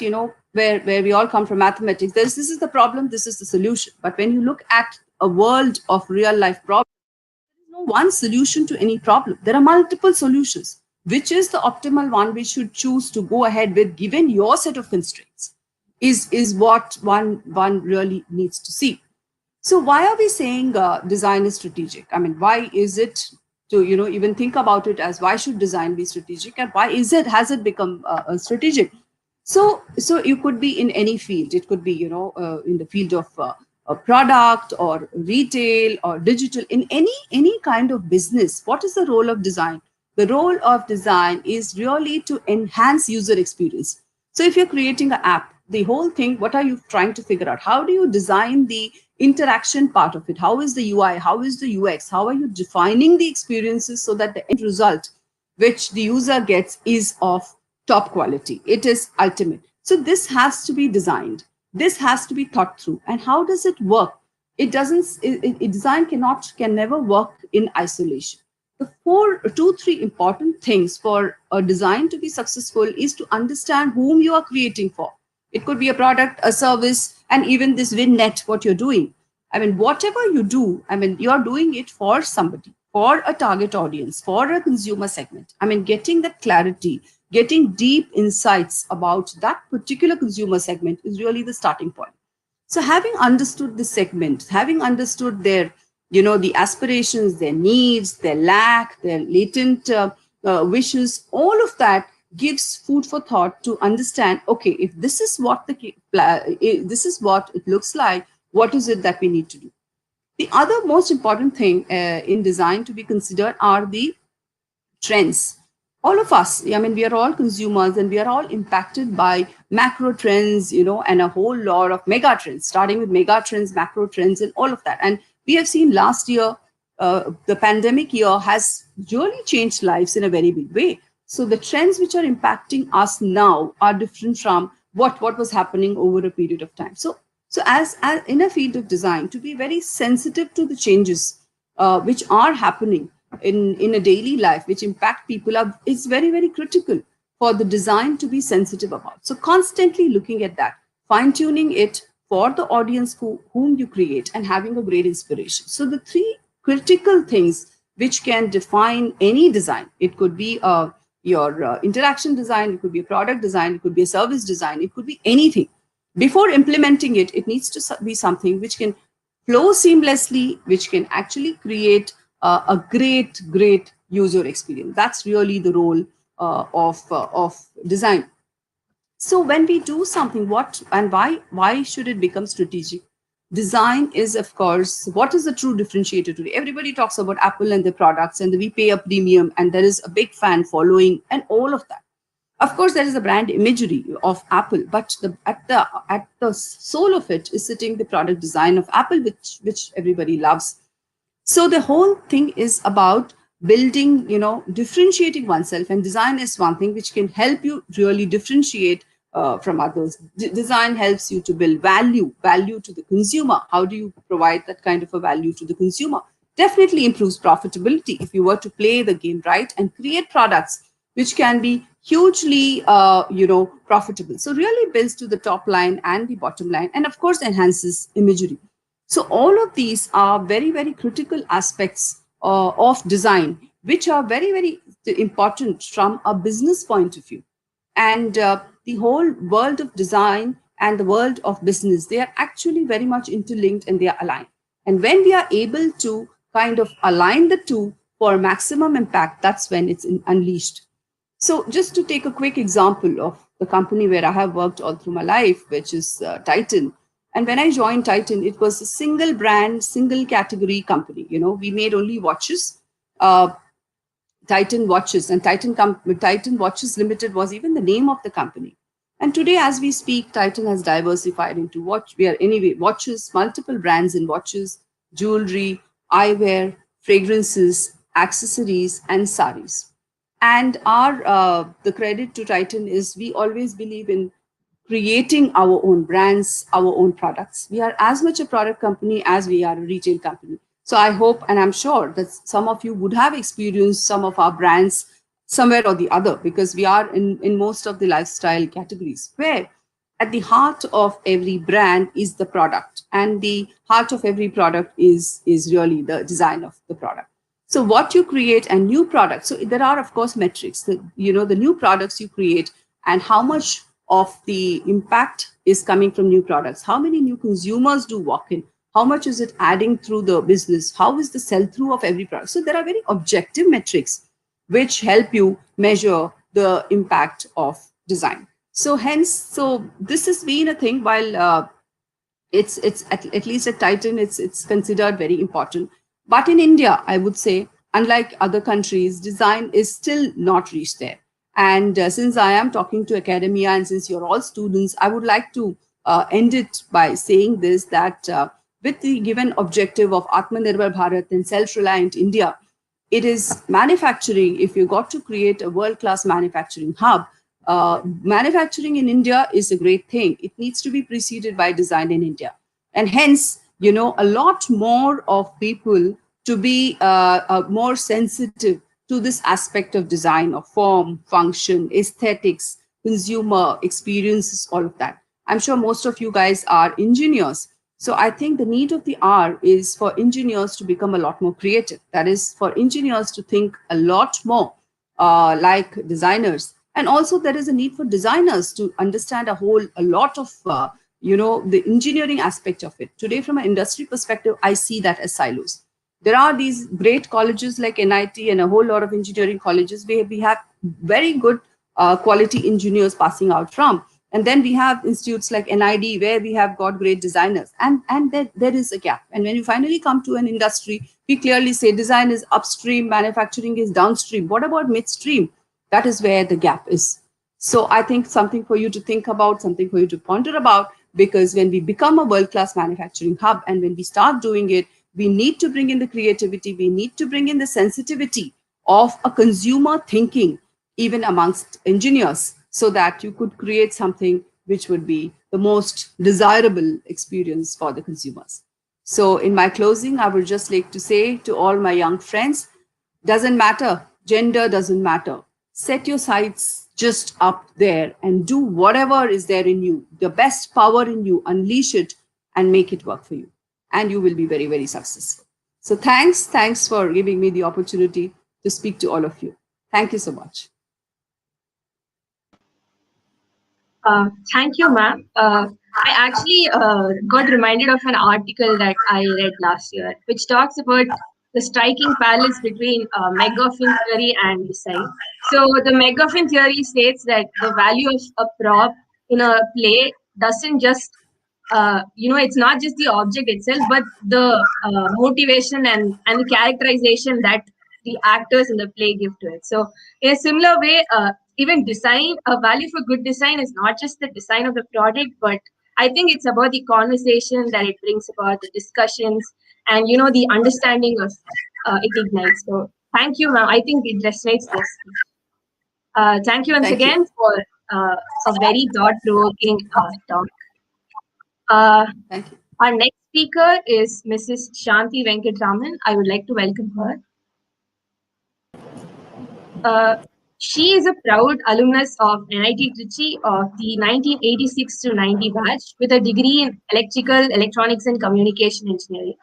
where we all come from mathematics, this is the problem, this is the solution. But when you look at a world of real life problems, there is no one solution to any problem. There are multiple solutions. Which is the optimal one we should choose to go ahead with, given your set of constraints, is what one really needs to see. So why are we saying design is strategic? I mean, why is it to even think about it as why should design be strategic, and why has it become strategic? So you could be in any field. It could be in the field of a product or retail or digital, in any kind of business. What is the role of design? The role of design is really to enhance user experience. So if you're creating an app, the whole thing, what are you trying to figure out? How do you design the interaction part of it? How is the UI? How is the UX? How are you defining the experiences so that the end result which the user gets is of top quality. It is ultimate. So this has to be designed. This has to be thought through. And how does it work? It doesn't. Design can never work in isolation. The two, three important things for a design to be successful is to understand whom you are creating for. It could be a product, a service, and even this WIN-NITT, what you're doing. I mean, whatever you do, I mean, you're doing it for somebody, for a target audience, for a consumer segment. I mean, getting that clarity, getting deep insights about that particular consumer segment is really the starting point. So having understood the segment, having understood their, the aspirations, their needs, their lack, their latent wishes, all of that gives food for thought to understand, okay, if this is what this is what it looks like, what is it that we need to do? The other most important thing in design to be considered are the trends. All of us, I mean, we are all consumers and we are all impacted by macro trends, and a whole lot of mega trends, starting with mega trends, macro trends, and all of that. And we have seen last year, the pandemic year has really changed lives in a very big way. So the trends which are impacting us now are different from what was happening over a period of time. So as in a field of design, to be very sensitive to the changes which are happening in a daily life, which impact people, is very, very critical for the design to be sensitive about. So constantly looking at that, fine-tuning it for the audience whom you create, and having a great inspiration. So the three critical things which can define any design, it could be your interaction design, it could be a product design, it could be a service design, it could be anything. Before implementing it, it needs to be something which can flow seamlessly, which can actually create a great user experience. That's really the role of design. So when we do something, what and why should it become strategic? Design is, of course, what is the true differentiator today? Everybody talks about Apple and their products, and we pay a premium, and there is a big fan following, and all of that. Of course, there is a brand imagery of Apple, but at the soul of it is sitting the product design of Apple, which everybody loves. So the whole thing is about building, differentiating oneself, and design is one thing which can help you really differentiate from others. Design helps you to build value to the consumer. How do you provide that kind of a value to the consumer? Definitely improves profitability if you were to play the game right and create products which can be hugely, profitable. So really builds to the top line and the bottom line, and of course enhances imagery. So all of these are very, very critical aspects of design, which are very, very important from a business point of view. And the whole world of design and the world of business, they are actually very much interlinked and they are aligned. And when we are able to kind of align the two for maximum impact, that's when it's unleashed. So just to take a quick example of the company where I have worked all through my life, which is Titan. And when I joined Titan, it was a single brand, single category company. We made only watches, Titan Watches, and Titan Watches Limited was even the name of the company. And today, as we speak, Titan has diversified into watches, multiple brands in watches, jewelry, eyewear, fragrances, accessories, and saris. And the credit to Titan is we always believe in creating our own brands, our own products. We are as much a product company as we are a retail company. So I hope, and I'm sure that some of you would have experienced some of our brands somewhere or the other, because we are in most of the lifestyle categories, where at the heart of every brand is the product, and the heart of every product is really the design of the product. So what you create and new products, so there are, of course, metrics, the new products you create and how much of the impact is coming from new products. How many new consumers do walk in? How much is it adding through the business? How is the sell-through of every product? So there are very objective metrics which help you measure the impact of design. So this has been a thing. While it's at least at Titan, it's considered very important. But in India, I would say, unlike other countries, design is still not reached there. And since I am talking to academia, and since you're all students, I would like to end it by saying this, that with the given objective of Atmanirbhar Bharat and self-reliant India, it is manufacturing. If you got to create a world-class manufacturing hub, manufacturing in India is a great thing. It needs to be preceded by design in India. And hence, a lot more of people to be more sensitive to this aspect of design, of form, function, aesthetics, consumer experiences, all of that. I'm sure most of you guys are engineers. So I think the need of the hour is for engineers to become a lot more creative. That is, for engineers to think a lot more like designers. And also there is a need for designers to understand a lot of, the engineering aspect of it. Today, from an industry perspective, I see that as silos. There are these great colleges like NIT and a whole lot of engineering colleges where we have very good quality engineers passing out from. And then we have institutes like NID where we have got great designers. And there is a gap. And when you finally come to an industry, we clearly say design is upstream, manufacturing is downstream. What about midstream? That is where the gap is. So I think something for you to think about, something for you to ponder about, because when we become a world-class manufacturing hub and when we start doing it, we need to bring in the creativity, we need to bring in the sensitivity of a consumer thinking, even amongst engineers, so that you could create something which would be the most desirable experience for the consumers. So in my closing, I would just like to say to all my young friends, doesn't matter, gender doesn't matter. Set your sights just up there and do whatever is there in you, the best power in you, unleash it and make it work for you. And you will be very, very successful. So thanks for giving me the opportunity to speak to all of you. Thank you so much. Thank you, ma'am. I actually got reminded of an article that I read last year, which talks about the striking parallels between Megaphone Theory and design. So the Megaphone Theory states that the value of a prop in a play doesn't just, it's not just the object itself, but the motivation and the characterization that the actors in the play give to it. So in a similar way, even design, a value for good design is not just the design of the product, but I think it's about the conversation that it brings about, the discussions, and the understanding of it ignites. So thank you, ma'am. I think it resonates this. Thank you once again for a very thought-provoking talk. Thank you. Our next speaker is Mrs. Shanti Venkat Rahman. I would like to welcome her. She is a proud alumnus of NIT Trichy of the 1986 to 90 batch with a degree in electrical, electronics and communication engineering.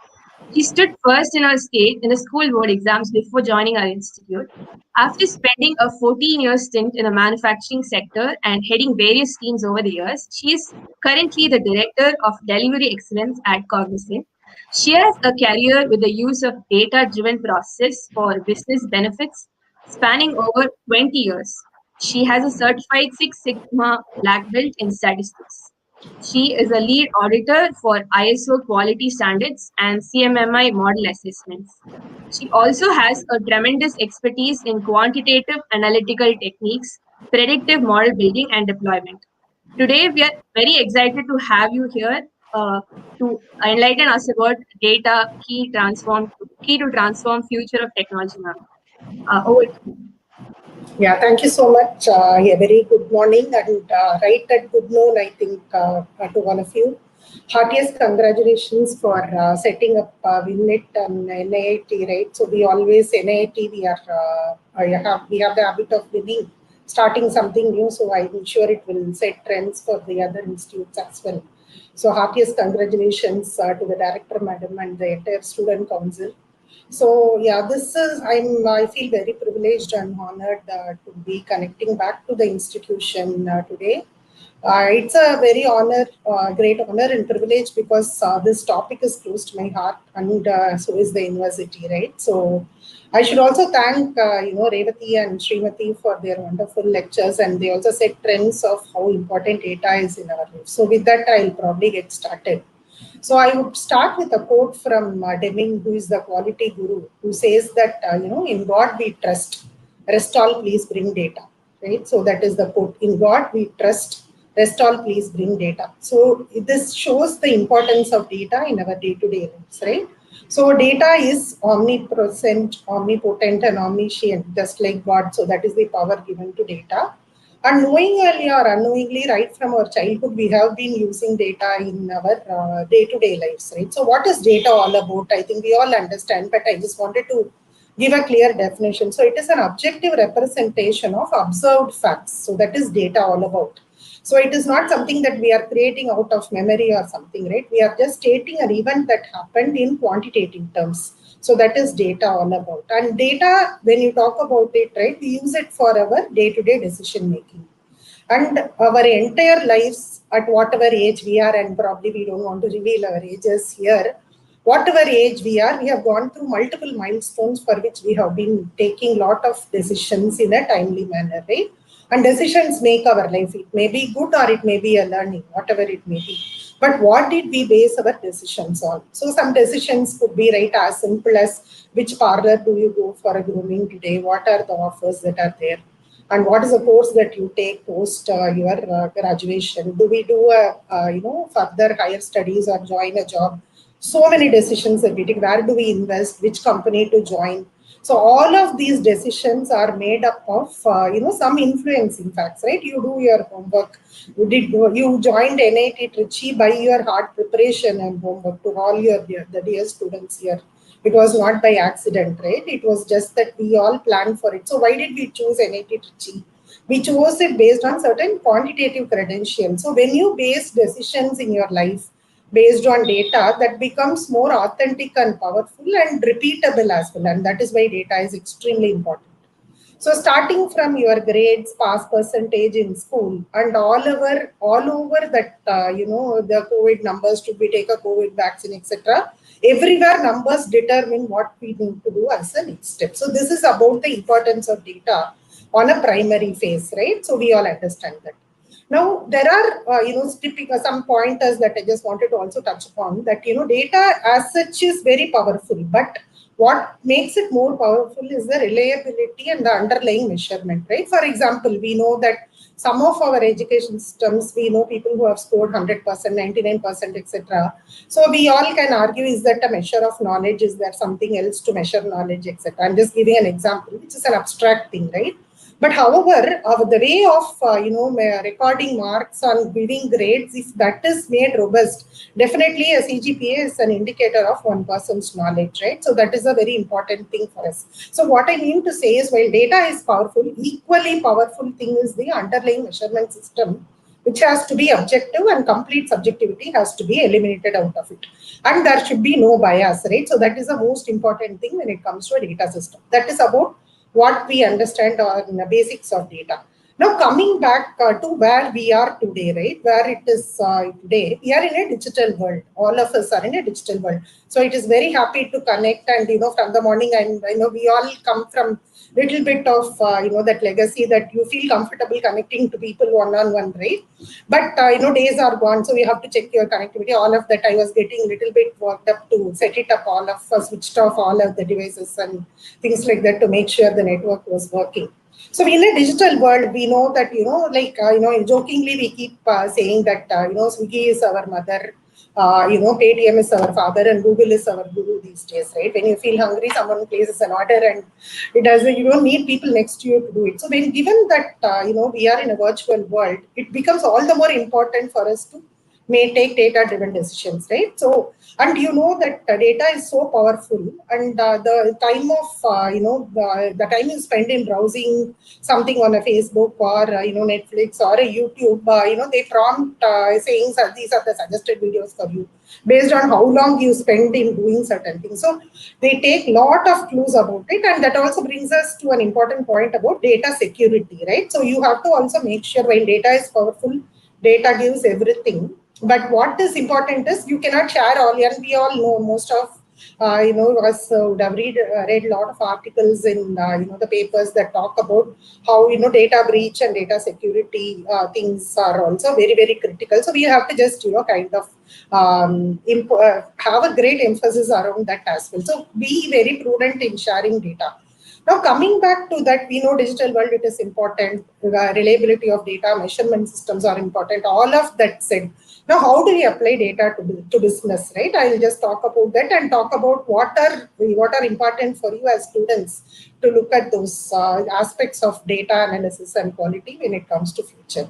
She stood first in her state in the school board exams before joining our institute. After spending a 14-year stint in the manufacturing sector and heading various teams over the years, she is currently the Director of Delivery Excellence at Womxn. She has a career with the use of data-driven process for business benefits spanning over 20 years. She has a certified Six Sigma Black Belt in statistics. She is a lead auditor for ISO quality standards and CMMI model assessments. She also has a tremendous expertise in quantitative analytical techniques, predictive model building, and deployment. Today, we are very excited to have you here to enlighten us about data key to transform future of technology. Over to you. Yeah, thank you so much. A very good morning and right at good noon, I think, to all of you. Heartiest congratulations for setting up WIN-NITT and NIT, right? So we always, NIT, we have the habit of winning, starting something new. So I'm sure it will set trends for the other institutes as well. So heartiest congratulations to the director, madam, and the entire student council. So yeah, I feel very privileged and honored to be connecting back to the institution today. It's a very great honor and privilege because this topic is close to my heart, and so is the university, right? So I should also thank Raviti and Srimati for their wonderful lectures, and they also set trends of how important data is in our life. So with that, I'll probably get started. So I would start with a quote from Deming, who is the quality guru, who says that, in God we trust, rest all please bring data, right? So that is the quote, in God we trust, rest all please bring data. So this shows the importance of data in our day-to-day lives, right? So data is omnipresent, omnipotent, and omniscient, just like God. So that is the power given to data. And knowingly or unknowingly, right from our childhood, we have been using data in our day-to-day lives, right? So what is data all about? I think we all understand, but I just wanted to give a clear definition. So it is an objective representation of observed facts. So that is data all about. So it is not something that we are creating out of memory or something, right? We are just stating an event that happened in quantitative terms. So that is data all about. And data, when you talk about it, right, we use it for our day-to-day decision making. And our entire lives, at whatever age we are, and probably we don't want to reveal our ages here, whatever age we are, we have gone through multiple milestones for which we have been taking lot of decisions in a timely manner, right? And decisions make our life. It may be good or it may be a learning, whatever it may be. But what did we base our decisions on? So some decisions could be right as simple as which parlor do you go for a grooming today? What are the offers that are there? And what is the course that you take post your graduation? Do we do further higher studies or join a job? So many decisions that we take. Where do we invest? Which company to join? So all of these decisions are made up of some influencing facts, right? You do your homework. You joined NIT Trichy by your hard preparation and homework to all the dear students here. It was not by accident, right? It was just that we all planned for it. So why did we choose NIT Trichy? We chose it based on certain quantitative credentials. So when you base decisions in your life based on data, that becomes more authentic and powerful and repeatable as well. And that is why data is extremely important. So starting from your grades, pass percentage in school, and all over that, the COVID numbers, should we take a COVID vaccine, etc. Everywhere numbers determine what we need to do as a next step. So this is about the importance of data on a primary phase, right? So we all understand that. Now, there are, some pointers that I just wanted to also touch upon that, data as such is very powerful, but what makes it more powerful is the reliability and the underlying measurement, right? For example, we know that some of our education systems, we know people who have scored 100%, 99%, etc. So we all can argue, is that a measure of knowledge? Is there something else to measure knowledge, etc.? I'm just giving an example, which is an abstract thing, right? But however, the way of recording marks on giving grades, if that is made robust, definitely a CGPA is an indicator of one person's knowledge, right? So that is a very important thing for us. So what I mean to say is, while data is powerful, equally powerful thing is the underlying measurement system, which has to be objective, and complete subjectivity has to be eliminated out of it. And there should be no bias, right? So that is the most important thing when it comes to a data system. That is about what we understand on the basics of data. Now coming back to where we are today, right? Where it is today, we are in a digital world. All of us are in a digital world. So it is very happy to connect, and from the morning, and we all come from little bit of that legacy that you feel comfortable connecting to people one-on-one, right? But days are gone, so we have to check your connectivity. All of that I was getting a little bit worked up to set it up. All of us switched off all of the devices and things like that to make sure the network was working. So in a digital world, we know that, jokingly we keep saying that, Swiggy is our mother, Paytm is our father, and Google is our guru these days, right? When you feel hungry, someone places an order, and it doesn't, you don't need people next to you to do it. So when given that, we are in a virtual world, it becomes all the more important for us to may take data-driven decisions, right? So, and that data is so powerful, and the time of, the time you spend in browsing something on a Facebook or, Netflix or a YouTube, they prompt saying these are the suggested videos for you based on how long you spend in doing certain things. So they take lot of clues about it, and that also brings us to an important point about data security, right? So you have to also make sure, while data is powerful, data gives everything. But what is important is you cannot share all, and we all know most of us would have read a lot of articles in the papers that talk about how data breach and data security things are also very, very critical. So we have to just kind of have a great emphasis around that as well. So be very prudent in sharing data. Now, coming back to that, we know digital world, it is important. Reliability of data, measurement systems are important. All of that said, Now, how do we apply data to business, right? I'll just talk about that and talk about what are important for you as students to look at those aspects of data analysis and quality when it comes to future.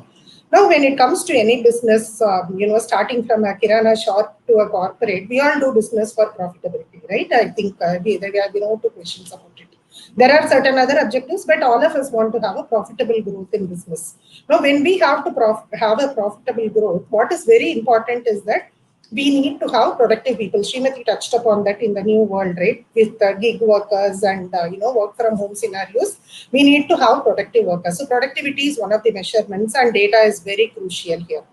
Now, when it comes to any business, starting from a kirana shop to a corporate, we all do business for profitability, right? I think there have been no two questions about it. There are certain other objectives, but all of us want to have a profitable growth in business. Now, when we have to have a profitable growth, what is very important is that we need to have productive people. Srimati touched upon that in the new world, right? With gig workers and work from home scenarios, we need to have productive workers. So productivity is one of the measurements, and data is very crucial here.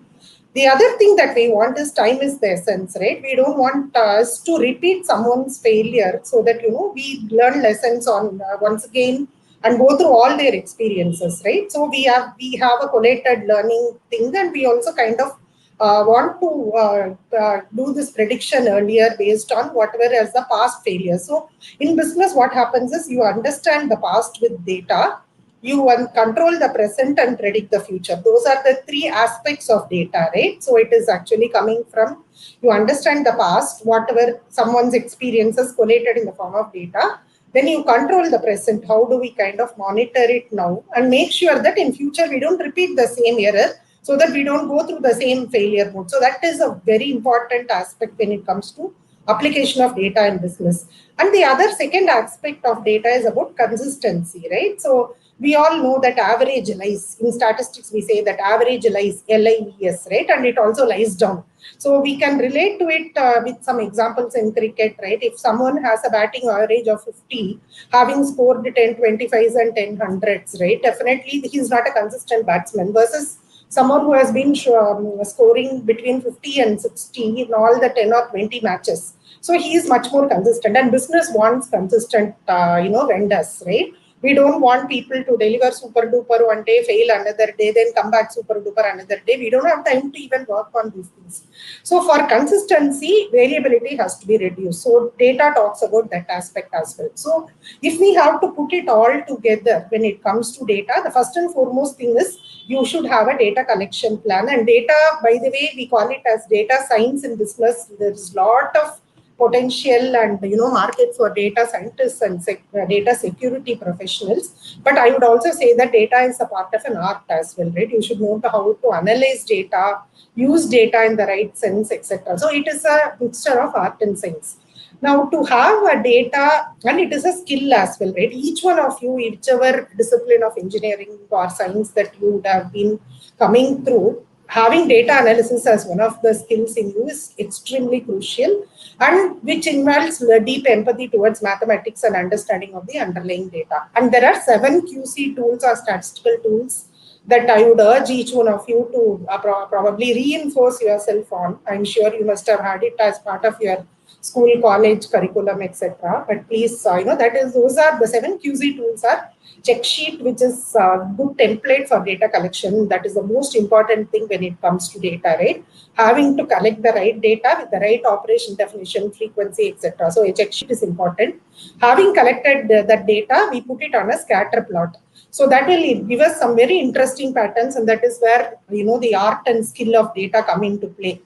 The other thing that we want is time is the essence, right? We don't want us to repeat someone's failure, so that we learn lessons on once again and go through all their experiences, right? So we have a collated learning thing, and we also kind of want to do this prediction earlier based on whatever is the past failure. So in business, what happens is you understand the past with data, you control the present and predict the future. Those are the three aspects of data, right? So it is actually coming from, you understand the past, whatever someone's experiences collated in the form of data. Then you control the present. How do we kind of monitor it now and make sure that in future we don't repeat the same error, so that we don't go through the same failure mode. So that is a very important aspect when it comes to application of data in business. And the other second aspect of data is about consistency, right? So we all know that average lies. In statistics, we say that average lies, LIVS, right? And it also lies down. So we can relate to it with some examples in cricket, right? If someone has a batting average of 50, having scored 10 25s and 10 hundreds, right? Definitely he's not a consistent batsman, versus someone who has been scoring between 50 and 60 in all the 10 or 20 matches. So he is much more consistent, and business wants consistent, vendors, right? We don't want people to deliver super duper one day, fail another day, then come back super duper another day. We don't have time to even work on these things. So for consistency, variability has to be reduced. So data talks about that aspect as well. So if we have to put it all together when it comes to data, the first and foremost thing is you should have a data collection plan. And data, by the way, we call it as data science in business. There's a lot of potential and market for data scientists and data security professionals. But I would also say that data is a part of an art as well, right? You should know how to analyze data, use data in the right sense, etc. So it is a mixture of art and science. Now, to have a data, and it is a skill as well, right? Each one of you, whichever discipline of engineering or science that you would have been coming through, having data analysis as one of the skills in you is extremely crucial, and which involves deep empathy towards mathematics and understanding of the underlying data. And there are 7 QC tools or statistical tools that I would urge each one of you to probably reinforce yourself on. I'm sure you must have had it as part of your school, college, curriculum, etc. But please, those are the 7 QC tools are check sheet, which is a good template for data collection. That is the most important thing when it comes to data, right? Having to collect the right data with the right operation, definition, frequency, etc. So a check sheet is important. Having collected that data, we put it on a scatter plot. So that will give us some very interesting patterns, and that is where the art and skill of data come into play.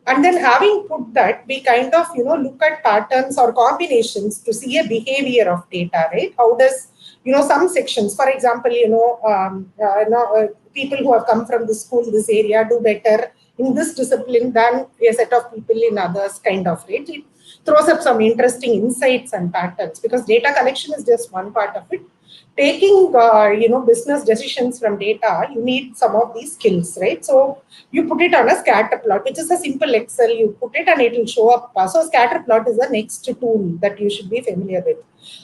And then having put that, we kind of look at patterns or combinations to see a behavior of data, right? How does some sections, for example, people who have come from this school, this area, do better in this discipline than a set of people in others, kind of, right? It throws up some interesting insights and patterns, because data collection is just one part of it. Taking business decisions from data, you need some of these skills, right? So you put it on a scatter plot, which is a simple Excel. You put it and it will show up. So scatter plot is the next tool that you should be familiar with.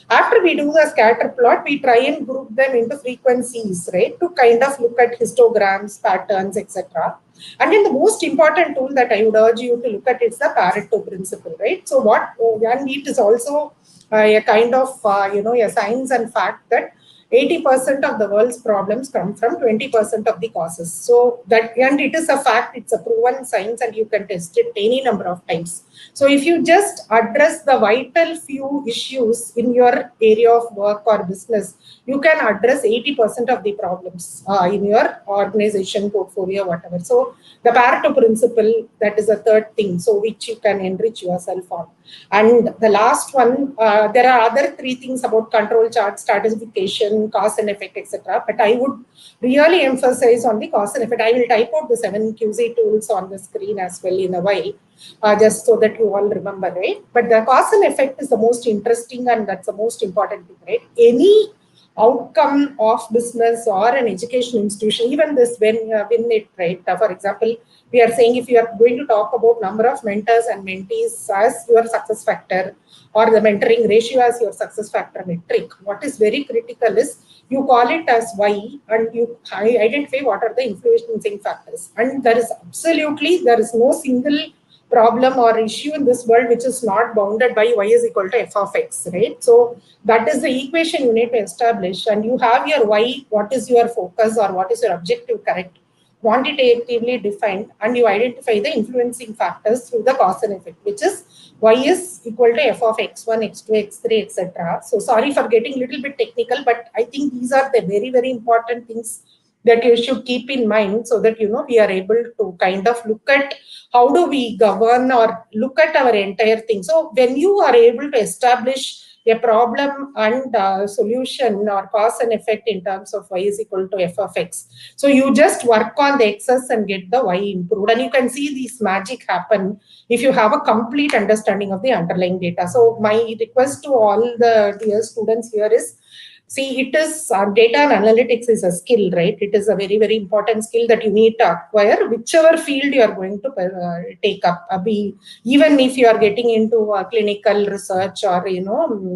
After we do the scatter plot, we try and group them into frequencies, right? To kind of look at histograms, patterns, etc. And then the most important tool that I would urge you to look at is the Pareto principle, right? So and it is also a kind of, a science and fact that 80% of the world's problems come from 20% of the causes. So that, and it is a fact, it's a proven science, and you can test it any number of times. So if you just address the vital few issues in your area of work or business, you can address 80% of the problems in your organization, portfolio, whatever. So the Pareto principle, that is a third thing, so which you can enrich yourself on. And the last one, there are other three things about control chart, stratification, cause and effect, etc. But I would really emphasize on the cause and effect. I will type out the 7 QZ tools on the screen as well in a while, just so that you all remember, right? But the cause and effect is the most interesting, and that's the most important thing, right? Any outcome of business or an education institution, even this WIN-NITT, right? For example, we are saying if you are going to talk about number of mentors and mentees as your success factor, or the mentoring ratio as your success factor metric, what is very critical is you call it as Y, and you identify what are the influencing factors. And there is no single problem or issue in this world which is not bounded by Y is equal to F of X, right? So that is the equation you need to establish, and you have your Y, what is your focus or what is your objective, correct, quantitatively defined, and you identify the influencing factors through the cause and effect, which is Y is equal to F of X1, X2, X3, etc. So sorry for getting a little bit technical, but I think these are the very, very important things that you should keep in mind, so that we are able to kind of look at how do we govern or look at our entire thing. So when you are able to establish a problem and solution or cause and effect in terms of Y is equal to F of X, so you just work on the X's and get the Y improved, and you can see this magic happen if you have a complete understanding of the underlying data. So my request to all the dear students here is, see, it is data and analytics is a skill, right? It is a very, very important skill that you need to acquire, whichever field you are going to take up. Even if you are getting into clinical research or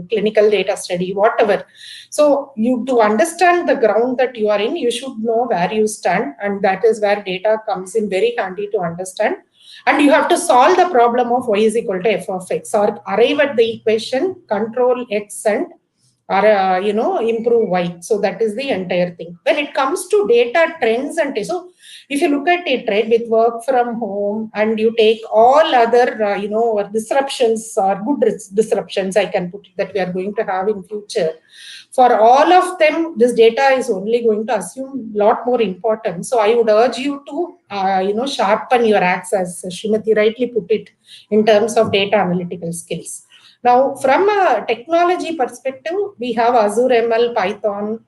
clinical data study, whatever. So to understand the ground that you are in, you should know where you stand, and that is where data comes in very handy to understand. And you have to solve the problem of Y is equal to F of X, or arrive at the equation control X and improve Y. So that is the entire thing. When it comes to data trends, and so if you look at it, right, with work from home, and you take all other disruptions or good disruptions, I can put it, that we are going to have in future, for all of them this data is only going to assume a lot more importance. So I would urge you to sharpen your axe, as Srimati rightly put it, in terms of data analytical skills. Now, from a technology perspective, we have Azure ML, Python,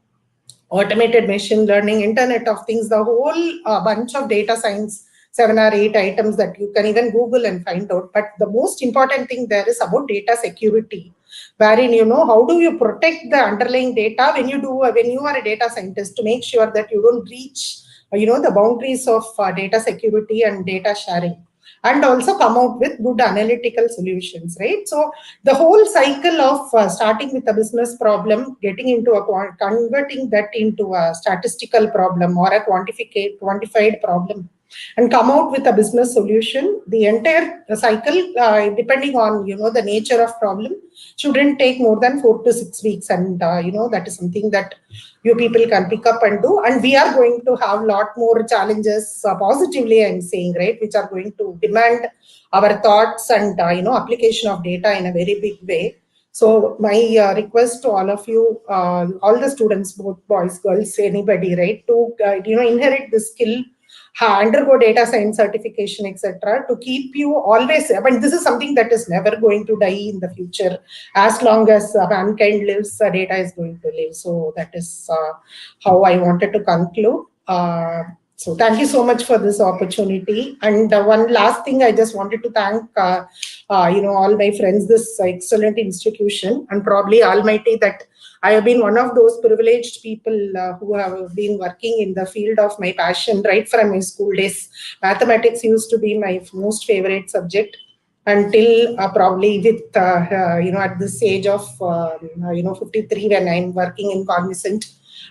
automated machine learning, Internet of Things, the whole bunch of data science, 7 or 8 items that you can even Google and find out. But the most important thing there is about data security, wherein how do you protect the underlying data when you are a data scientist, to make sure that you don't breach the boundaries of data security and data sharing, and also come out with good analytical solutions, right? So the whole cycle of starting with a business problem, getting into converting that into a statistical problem or a quantified problem, and come out with a business solution, the entire cycle, depending on the nature of problem, shouldn't take more than 4 to 6 weeks. And that is something that you people can pick up and do. And we are going to have a lot more challenges, positively I'm saying, right, which are going to demand our thoughts and application of data in a very big way. So my request to all of you, all the students, both boys, girls, anybody, right, to inherit this skill, undergo data science certification, etc., to keep you always. I mean, this is something that is never going to die in the future. As long as mankind lives, data is going to live. So that is how I wanted to conclude. So thank you so much for this opportunity. And one last thing, I just wanted to thank all my friends, this excellent institution, and probably almighty that I have been one of those privileged people who have been working in the field of my passion right from my school days. Mathematics used to be my most favorite subject until probably with, at this age of, 53, when I'm working in Cognizant.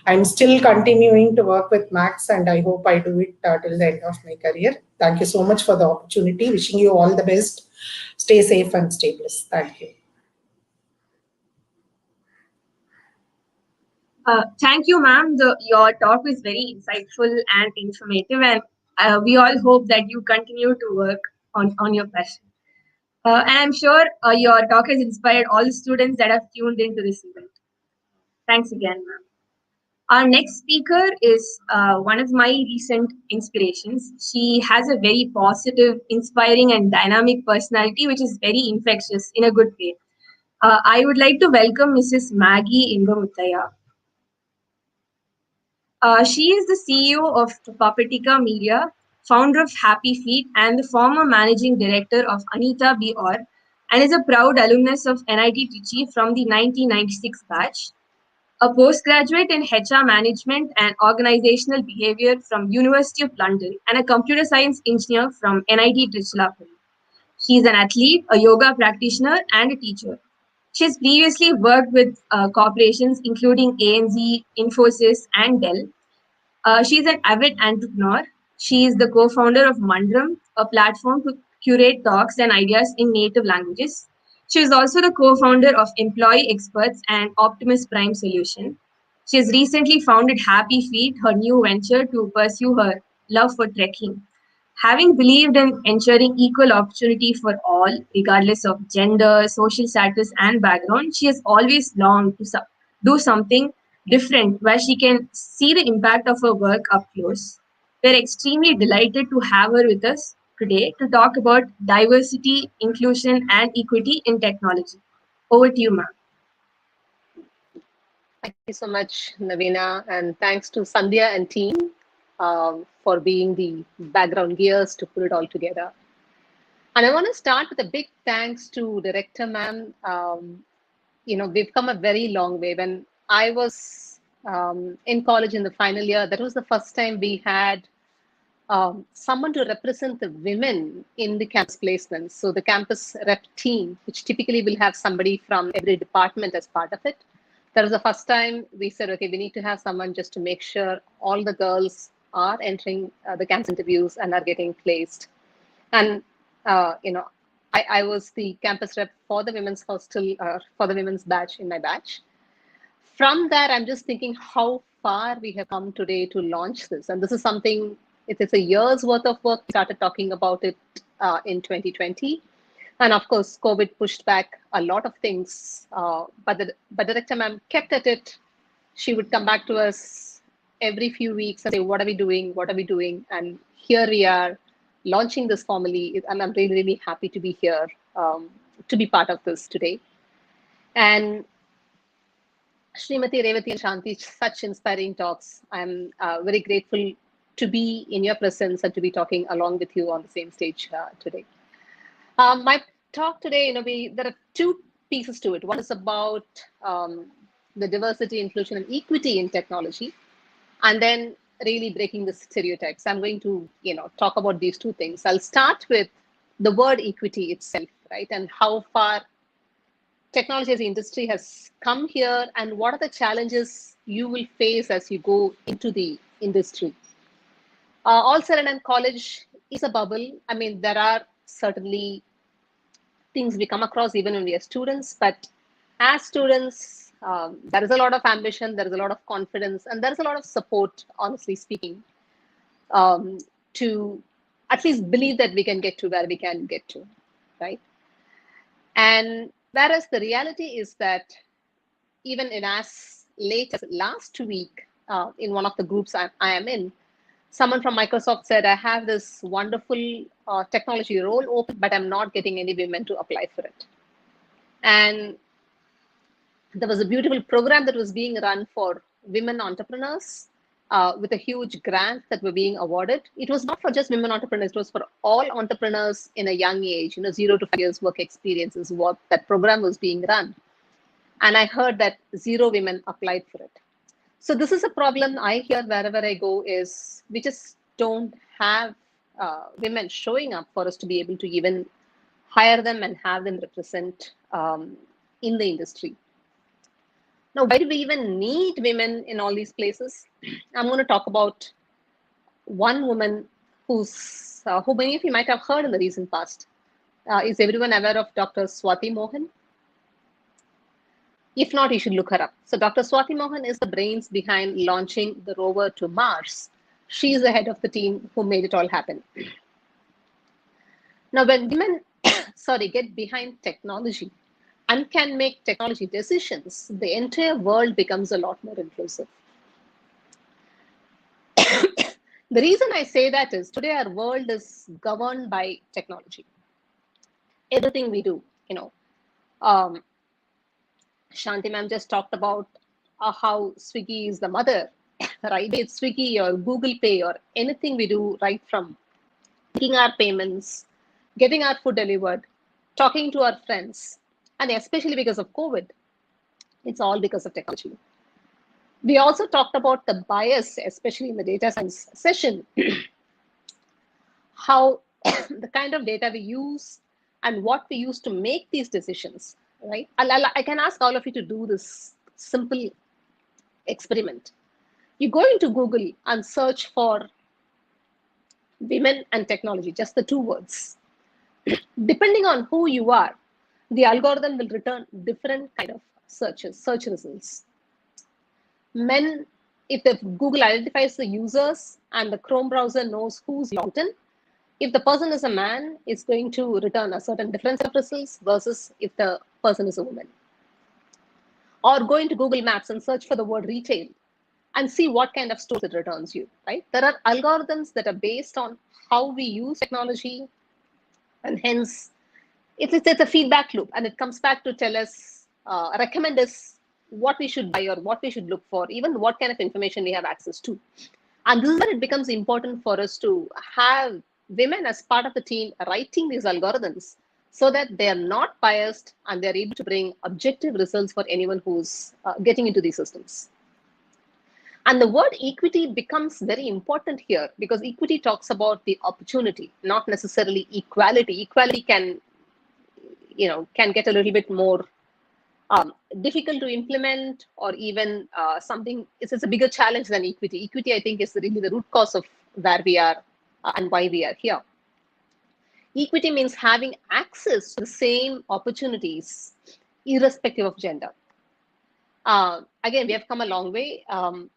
I'm still continuing to work with Max, and I hope I do it till the end of my career. Thank you so much for the opportunity. Wishing you all the best. Stay safe and stay blessed. Thank you. Thank you, ma'am. Your talk was very insightful and informative, and we all hope that you continue to work on your passion. And I'm sure your talk has inspired all the students that have tuned into this event. Thanks again, ma'am. Our next speaker is one of my recent inspirations. She has a very positive, inspiring, and dynamic personality, which is very infectious in a good way. I would like to welcome Mrs. Maggie Ingram. She is the CEO of Papatica Media, founder of Happy Feet, and the former managing director of Anita B. Orr, and is a proud alumnus of NIT Trichy from the 1996 batch. A postgraduate in HR management and organizational behavior from University of London, and a computer science engineer from NIT Trichy. She is an athlete, a yoga practitioner, and a teacher. She has previously worked with corporations including ANZ, Infosys, and Dell. She's an avid entrepreneur. She is the co-founder of Mandram, a platform to curate talks and ideas in native languages. She is also the co-founder of Employee Experts and Optimus Prime Solution. She has recently founded Happy Feet, her new venture to pursue her love for trekking. Having believed in ensuring equal opportunity for all, regardless of gender, social status, and background, she has always longed to do something different where she can see the impact of her work up close. We're extremely delighted to have her with us today to talk about diversity, inclusion, and equity in technology. Over to you, ma'am. Thank you so much, Navina, and thanks to Sandhya and team for being the background gears to put it all together. And I want to start with a big thanks to Director Ma'am. We've come a very long way. When I was in college in the final year, that was the first time we had someone to represent the women in the campus placements. So the campus rep team, which typically will have somebody from every department as part of it. That was the first time we said, okay, we need to have someone just to make sure all the girls are entering the campus interviews and are getting placed. And, I was the campus rep for the women's hostel, for the women's batch in my batch. From that, I'm just thinking how far we have come today to launch this. And this is something, it's a year's worth of work. We started talking about it in 2020. And of course, COVID pushed back a lot of things, but Director Ma'am kept at it. She would come back to us every few weeks and say, what are we doing? What are we doing? And here we are launching this formally. And I'm really, really happy to be here, to be part of this today. And Srimati, Raviti, and Shanti, such inspiring talks. I'm very grateful to be in your presence and to be talking along with you on the same stage today. My talk today, there are two pieces to it. One is about the diversity, inclusion, and equity in technology, and then really breaking the stereotypes. I'm going to, talk about these two things. I'll start with the word equity itself, right, and how far technology as an industry has come here, and what are the challenges you will face as you go into the industry. All said and college is a bubble. I mean, there are certainly things we come across even when we are students, but as students, there is a lot of ambition, there is a lot of confidence, and there is a lot of support, honestly speaking, to at least believe that we can get to where we can get to, right? And whereas the reality is that even in as late as last week, in one of the groups I am in, someone from Microsoft said, I have this wonderful technology role open, but I'm not getting any women to apply for it. And there was a beautiful program that was being run for women entrepreneurs with a huge grant that were being awarded. It was not for just women entrepreneurs, it was for all entrepreneurs in a young age, 0 to 5 years work experience is what that program was being run. And I heard that 0 women applied for it. So this is a problem I hear wherever I go is we just don't have women showing up for us to be able to even hire them and have them represent in the industry. Now, why do we even need women in all these places? I'm going to talk about one woman who many of you might have heard in the recent past. Is everyone aware of Dr. Swati Mohan? If not, you should look her up. So Dr. Swati Mohan is the brains behind launching the rover to Mars. She is the head of the team who made it all happen. Now, when women get behind technology and can make technology decisions, the entire world becomes a lot more inclusive. The reason I say that is today our world is governed by technology. Everything we do, Shanti ma'am just talked about how Swiggy is the mother, right? It's Swiggy or Google Pay or anything we do, right from making our payments, getting our food delivered, talking to our friends, and especially because of COVID, it's all because of technology. We also talked about the bias, especially in the data science session, how the kind of data we use and what we use to make these decisions, right? I can ask all of you to do this simple experiment. You go into Google and search for women and technology, just the two words. Depending on who you are, the algorithm will return different kind of search results. Men, if the Google identifies the users and the Chrome browser knows who's logged in, if the person is a man, it's going to return a certain different set of results versus if the person is a woman. Or go into Google Maps and search for the word retail and see what kind of stores it returns you, right? There are algorithms that are based on how we use technology, and hence it's a feedback loop, and it comes back to tell us, recommend us what we should buy or what we should look for, even what kind of information we have access to. And this is where it becomes important for us to have women as part of the team writing these algorithms so that they are not biased and they're able to bring objective results for anyone who's getting into these systems. And the word equity becomes very important here because equity talks about the opportunity, not necessarily equality. Equality can get a little bit more difficult to implement, or even something. It's a bigger challenge than equity. Equity, I think, is really the root cause of where we are and why we are here. Equity means having access to the same opportunities, irrespective of gender. Again, we have come a long way. And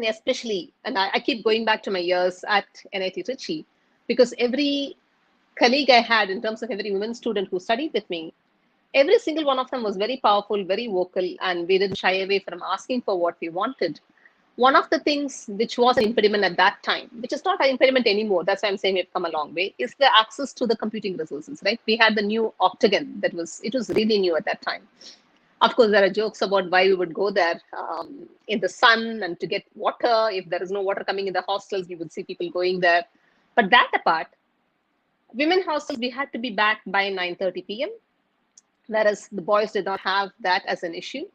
especially, and I keep going back to my years at NIT Trichy, because every colleague I had, in terms of every women student who studied with me, every single one of them was very powerful, very vocal, and we didn't shy away from asking for what we wanted. One of the things which was an impediment at that time, which is not an impediment anymore, that's why I'm saying we've come a long way, is the access to the computing resources, right? We had the new Octagon, it was really new at that time. Of course, there are jokes about why we would go there in the sun and to get water. If there is no water coming in the hostels, you would see people going there. But that apart, women hostels, we had to be back by 9:30 p.m., whereas the boys did not have that as an issue.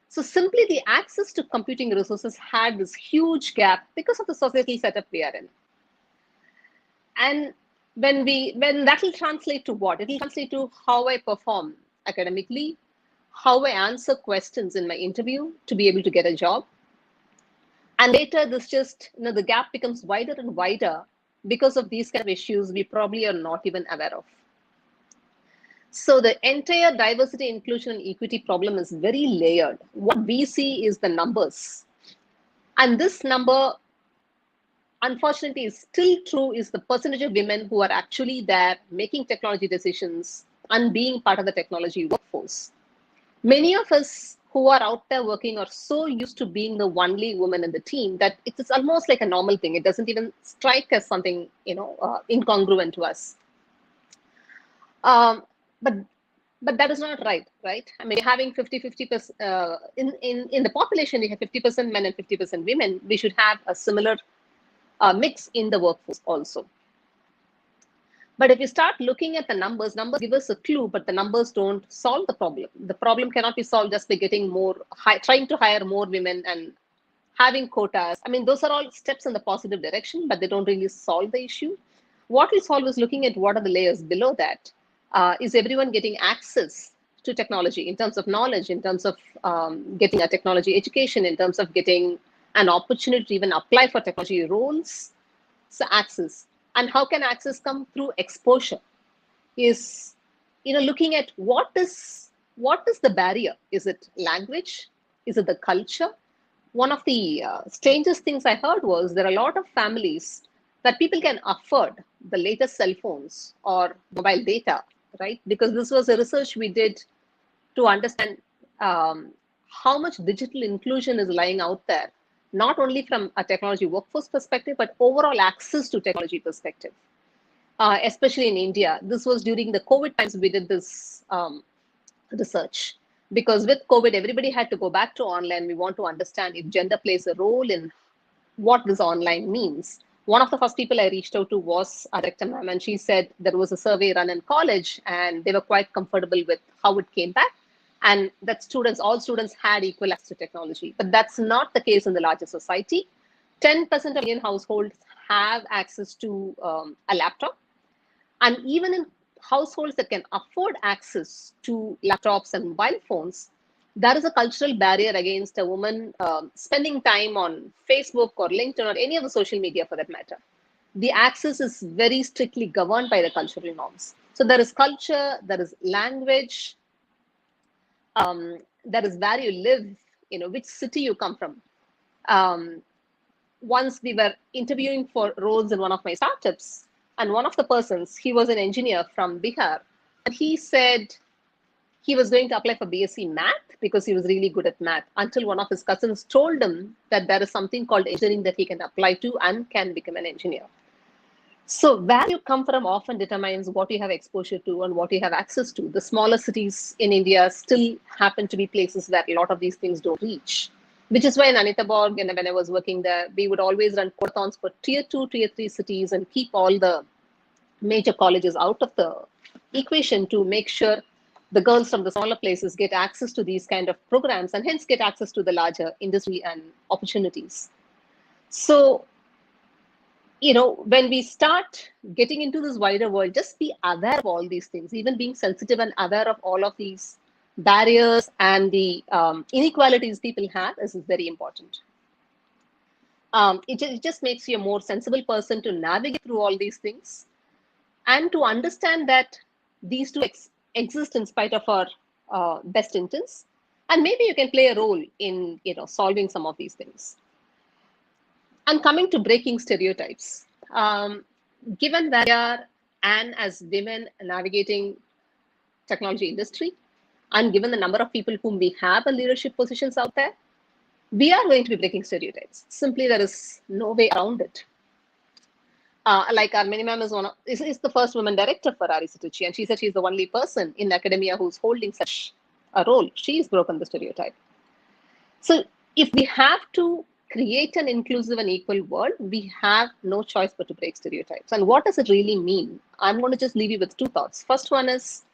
So simply the access to computing resources had this huge gap because of the societal setup we are in. And when that will translate to what? It will translate to how I perform academically, how I answer questions in my interview to be able to get a job. And later, the gap becomes wider and wider because of these kind of issues we probably are not even aware of. So the entire diversity, inclusion, and equity problem is very layered. What we see is the numbers. And this number, unfortunately, is still true, is the percentage of women who are actually there making technology decisions and being part of the technology workforce. Many of us who are out there working are so used to being the only woman in the team that it's almost like a normal thing. It doesn't even strike as something incongruent to us. But that is not right? I mean, having 50-50% in the population, we have 50% men and 50% women. We should have a similar mix in the workforce also. But if you start looking at the numbers give us a clue, but the numbers don't solve the problem. The problem cannot be solved just by getting trying to hire more women and having quotas. I mean, those are all steps in the positive direction, but they don't really solve the issue. What we solve is looking at what are the layers below that. Is everyone getting access to technology in terms of knowledge, in terms of getting a technology education, in terms of getting an opportunity to even apply for technology roles? So access. And how can access come? Through exposure. Is looking at what is the barrier? Is it language? Is it the culture? One of the strangest things I heard was there are a lot of families that people can afford the latest cell phones or mobile data, right? Because this was a research we did to understand how much digital inclusion is lying out there, not only from a technology workforce perspective, but overall access to technology perspective, especially in India. This was during the COVID times we did this research, because with COVID, everybody had to go back to online. We want to understand if gender plays a role in what this online means. One of the first people I reached out to was a director ma'am, and she said there was a survey run in college and they were quite comfortable with how it came back, and that all students had equal access to technology. But that's not the case in the larger society. 10% of Indian households have access to a laptop. And even in households that can afford access to laptops and mobile phones, there is a cultural barrier against a woman spending time on Facebook or LinkedIn or any of the social media for that matter. The access is very strictly governed by the cultural norms. So there is culture, there is language, there is where you live, which city you come from. Once we were interviewing for roles in one of my startups, and one of the persons, he was an engineer from Bihar, and he said he was going to apply for BSc Math because he was really good at math, until one of his cousins told him that there is something called engineering that he can apply to and can become an engineer. So where you come from often determines what you have exposure to and what you have access to. The smaller cities in India still happen to be places where a lot of these things don't reach, which is why in Anitaborg, and when I was working there, we would always run quotathons for tier 2, tier 3 cities and keep all the major colleges out of the equation to make sure the girls from the smaller places get access to these kind of programs and hence get access to the larger industry and opportunities. So, when we start getting into this wider world, just be aware of all these things, even being sensitive and aware of all of these barriers and the inequalities people have is very important. It just makes you a more sensible person to navigate through all these things and to understand that these two exist in spite of our best intents, and maybe you can play a role in solving some of these things. And coming to breaking stereotypes, given that we are, and as women navigating technology industry, and given the number of people whom we have in leadership positions out there, we are going to be breaking stereotypes. Simply, there is no way around it. Like our mini ma'am is the first woman director for NIT Trichy, and she said she's the only person in academia who's holding such a role. She's broken the stereotype. So if we have to create an inclusive and equal world, we have no choice but to break stereotypes. And what does it really mean? I'm going to just leave you with two thoughts. First one is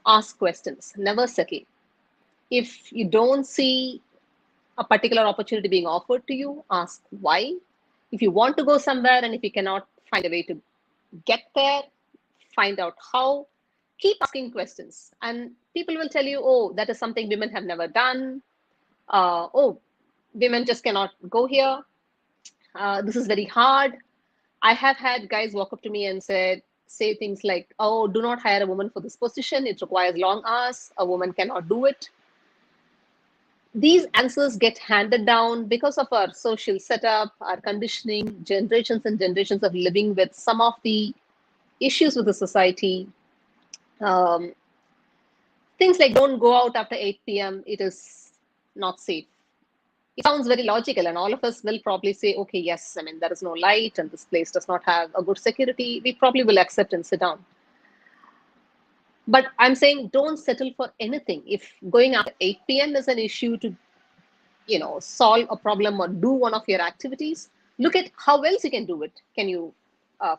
ask questions, never settle. If you don't see a particular opportunity being offered to you, ask why. If you want to go somewhere and if you cannot find a way to get there, find out how. Keep asking questions. And people will tell you, oh, that is something women have never done. Oh, women just cannot go here. This is very hard. I have had guys walk up to me and say things like, oh, do not hire a woman for this position. It requires long hours. A woman cannot do it. These answers get handed down because of our social setup, our conditioning, generations and generations of living with some of the issues with the society. Things like don't go out after 8 p.m. It is not safe. It sounds very logical, and all of us will probably say, okay, yes, I mean, there is no light and this place does not have a good security. We probably will accept and sit down. But I'm saying don't settle for anything. If going after 8 p.m. is an issue to, solve a problem or do one of your activities, look at how else you can do it. Can you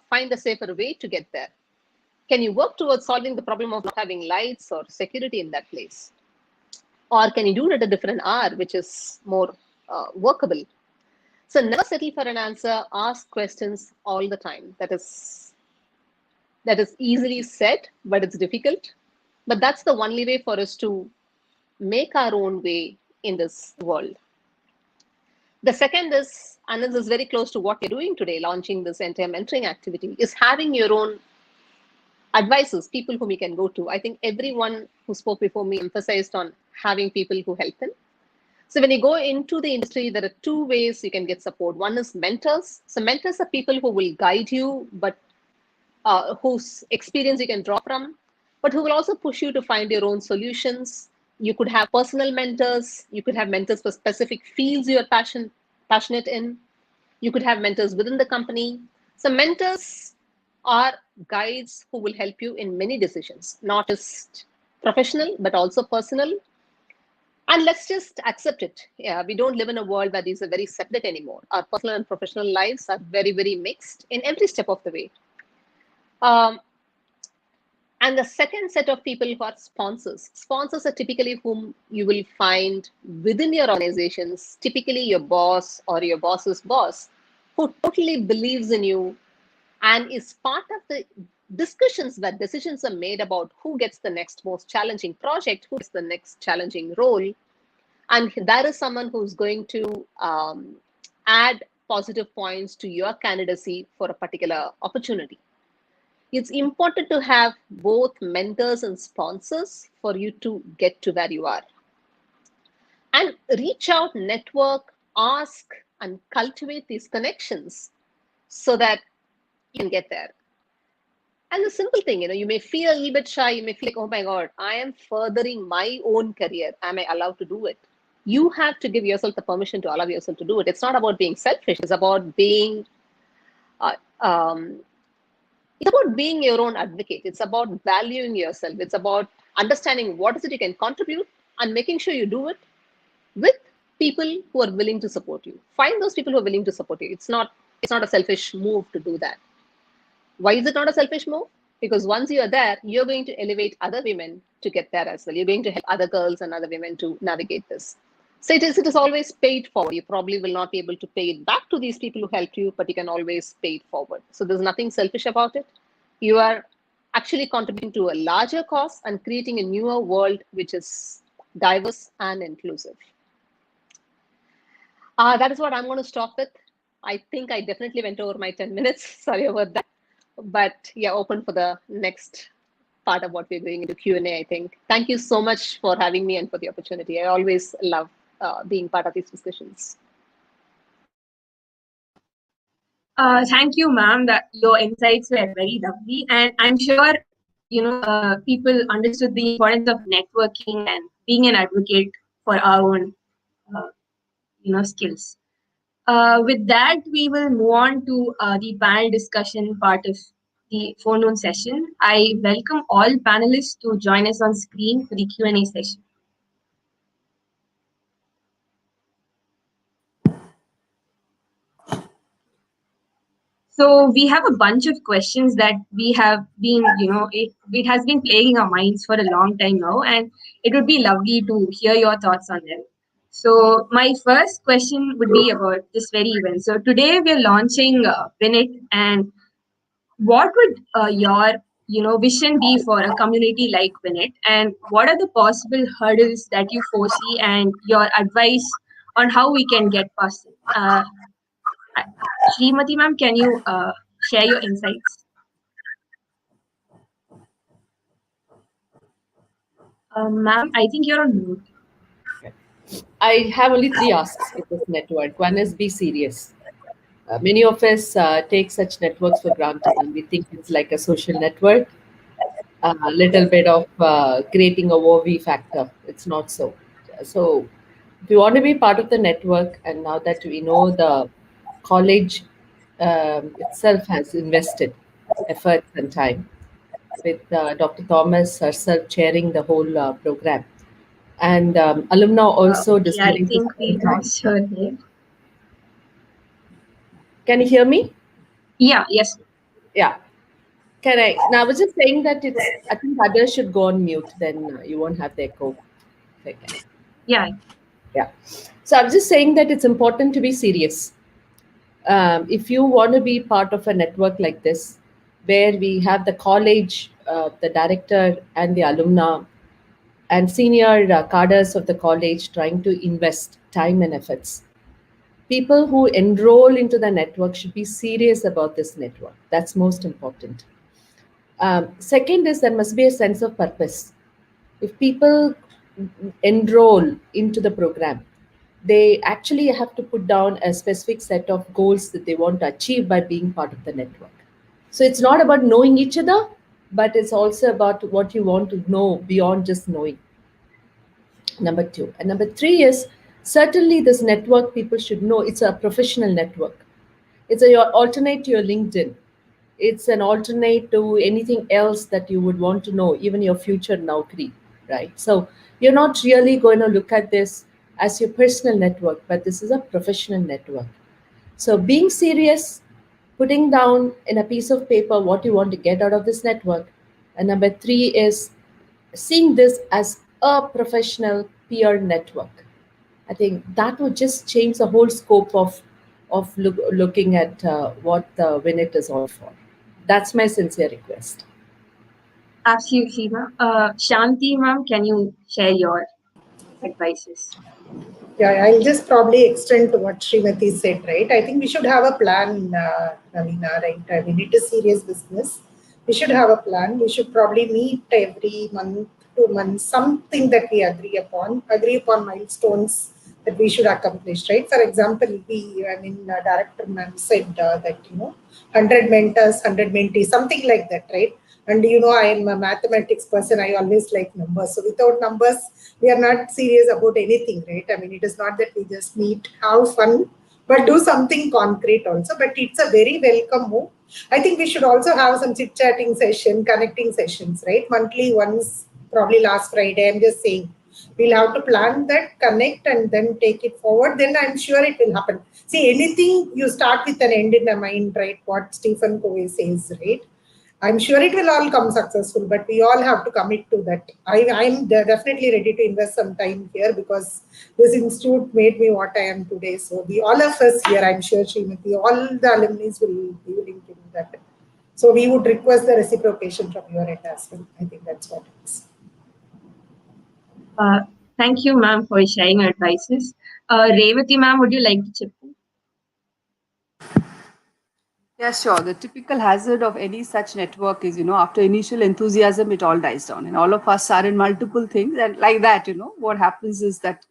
find a safer way to get there? Can you work towards solving the problem of not having lights or security in that place? Or can you do it at a different hour, which is more workable? So never settle for an answer. Ask questions all the time. That is easily said, but it's difficult. But that's the only way for us to make our own way in this world. The second is, and this is very close to what we're doing today, launching this entire mentoring activity, is having your own advisors, people whom you can go to. I think everyone who spoke before me emphasized on having people who help them. So when you go into the industry, there are two ways you can get support. One is mentors. So mentors are people who will guide you, but whose experience you can draw from, but who will also push you to find your own solutions. You could have personal mentors. You could have mentors for specific fields you're passionate in. You could have mentors within the company. So mentors are guides who will help you in many decisions, not just professional, but also personal. And let's just accept it. Yeah, we don't live in a world where these are very separate anymore. Our personal and professional lives are very, very mixed in every step of the way. And the second set of people who are sponsors. Sponsors are typically whom you will find within your organizations, typically your boss or your boss's boss, who totally believes in you and is part of the discussions where decisions are made about who gets the next most challenging project, who gets the next challenging role. And there is someone who's going to add positive points to your candidacy for a particular opportunity. It's important to have both mentors and sponsors for you to get to where you are. And reach out, network, ask, and cultivate these connections so that you can get there. And the simple thing, you may feel a little bit shy. You may feel like, oh my God, I am furthering my own career. Am I allowed to do it? You have to give yourself the permission to allow yourself to do it. It's not about being selfish. It's about being it's about being your own advocate. It's about valuing yourself. It's about understanding what is it you can contribute and making sure you do it with people who are willing to support you. Find those people who are willing to support you. It's not a selfish move to do that. Why is it not a selfish move? Because once you are there, you're going to elevate other women to get there as well. You're going to help other girls and other women to navigate this. So it is always paid forward. You probably will not be able to pay it back to these people who helped you, but you can always pay it forward. So there's nothing selfish about it. You are actually contributing to a larger cause and creating a newer world which is diverse and inclusive. That is what I'm going to stop with. I think I definitely went over my 10 minutes. Sorry about that. But yeah, open for the next part of what we're doing into Q&A, I think. Thank you so much for having me and for the opportunity. I always love being part of these discussions. Thank you, ma'am. That your insights were very lovely, and I'm sure people understood the importance of networking and being an advocate for our own skills. With that, we will move on to the panel discussion part of the forenoon session. I welcome all panelists to join us on screen for the Q&A session. So we have a bunch of questions that we have been, it has been plaguing our minds for a long time now, and it would be lovely to hear your thoughts on them. So my first question would be about this very event. So today we're launching WIN-NITT, and what would your vision be for a community like WIN-NITT, and what are the possible hurdles that you foresee and your advice on how we can get past it? Srimati ma'am, can you share your insights? Ma'am, I think you're on mute. I have only 3 asks with this network. One is be serious. Many of us take such networks for granted and we think it's like a social network, a little bit of creating a wow factor. It's not so. So if you want to be part of the network, and now that we know the college itself has invested efforts and time with Dr. Thomas herself chairing the whole program. And alumni also Okay, I displaying. think we lost her here. Can you hear me? Yeah, yes. Yeah. Can I? Now, I was just saying that I think others should go on mute, then you won't have the echo. Okay. Yeah. Yeah. So I'm just saying that it's important to be serious. If you want to be part of a network like this, where we have the college, the director and the alumni and senior cadres of the college trying to invest time and efforts, people who enroll into the network should be serious about this network. That's most important. Second is there must be a sense of purpose. If people enroll into the program, they actually have to put down a specific set of goals that they want to achieve by being part of the network. So it's not about knowing each other, but it's also about what you want to know beyond just knowing. Number two. And number three is certainly this network people should know it's a professional network. It's a your alternate to your LinkedIn. It's an alternate to anything else that you would want to know, even your future Naukri, right? So you're not really going to look at this as your personal network, but this is a professional network. So being serious, putting down in a piece of paper what you want to get out of this network. And number three is seeing this as a professional peer network. I think that would just change the whole scope of looking at what the WIN-NITT is all for. That's my sincere request. Absolutely, ma'am. Shanti, ma'am, can you share your advices? Yeah, I'll just probably extend to what Srimati said, right? I think we should have a plan, Navina, right? I mean, it is serious business. We should have a plan. We should probably meet every month, 2 months, something that we agree upon milestones that we should accomplish, right? For example, Director ma'am said that, 100 mentors, 100 mentees, something like that, right? And I am a mathematics person. I always like numbers. So without numbers, we are not serious about anything, right? I mean, it is not that we just meet, have fun, but do something concrete also. But it's a very welcome move. I think we should also have some chit-chatting session, connecting sessions, right? Monthly once, probably last Friday. I'm just saying. We'll have to plan that, connect, and then take it forward. Then I'm sure it will happen. See, anything you start with an end in the mind, right? What Stephen Covey says, right? I'm sure it will all come successful, but we all have to commit to that. I'm definitely ready to invest some time here because this institute made me what I am today. So all of us here, I'm sure, Srimati, all the alumni will be willing to do that. So we would request the reciprocation from your end as well. I think that's what it is. Thank you, ma'am, for sharing your advices. Raviti, ma'am, would you like to chip in? Yeah, sure. The typical hazard of any such network is, after initial enthusiasm, it all dies down. And all of us are in multiple things. And like that, what happens is that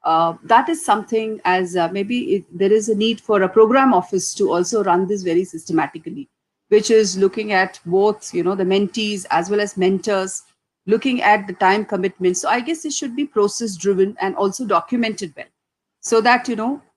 that is something as maybe there is a need for a program office to also run this very systematically, which is looking at both, the mentees as well as mentors, looking at the time commitment. So I guess it should be process driven and also documented well, so that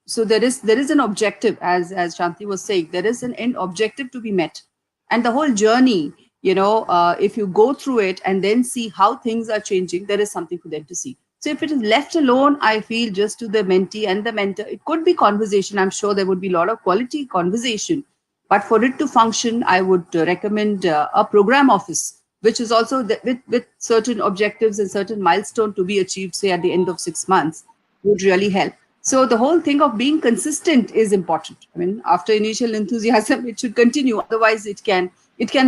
so there is an objective, as Shanti was saying, there is an end objective to be met, and the whole journey, if you go through it and then see how things are changing, there is something for them to see. So if it is left alone, I feel, just to the mentee and the mentor, it could be conversation. I'm sure there would be a lot of quality conversation, but for it to function, I would recommend a program office, which is also with certain objectives and certain milestone to be achieved, say at the end of 6 months, would really help. So the whole thing of being consistent is important. I mean, after initial enthusiasm, it should continue. Otherwise, it can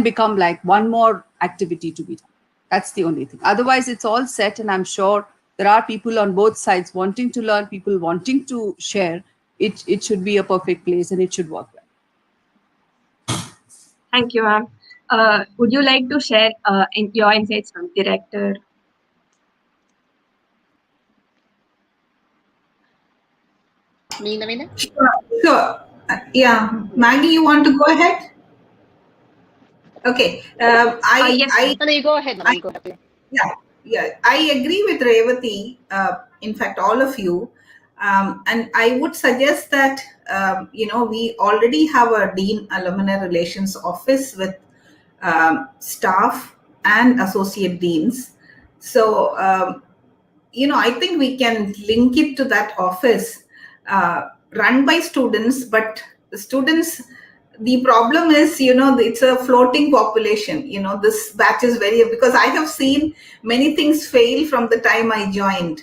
become like one more activity to be done. That's the only thing. Otherwise, it's all set, and I'm sure there are people on both sides wanting to learn, people wanting to share. It should be a perfect place, and it should work well. Thank you, ma'am. Would you like to share your insights from Director? Me, Navina? Sure. Yeah. Maggie, you want to go ahead? Okay. Yes. No, you go ahead. You go ahead. Yeah. I agree with Ravati. In fact, all of you. And I would suggest that, we already have a Dean Alumni Relations Office with staff and associate deans. So, I think we can link it to that office run by students, but the students, the problem is, it's a floating population. This batch is because I have seen many things fail from the time I joined.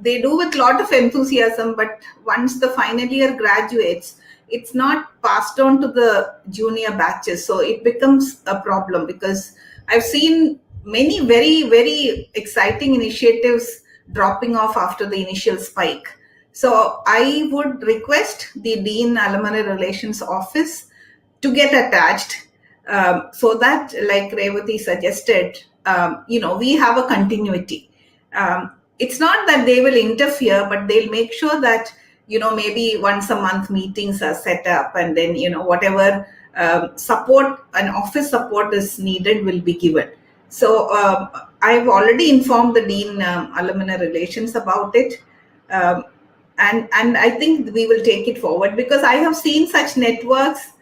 They do with a lot of enthusiasm, but once the final year graduates, it's not passed on to the junior batches. So it becomes a problem because I've seen many very, very exciting initiatives dropping off after the initial spike. So I would request the Dean Alumni Relations Office to get attached so that, like Revati suggested, we have a continuity. It's not that they will interfere, but they'll make sure that, maybe once a month meetings are set up, and then, whatever support and office support is needed will be given. So I've already informed the Dean Alumni Relations about it. And I think we will take it forward, because I have seen such networks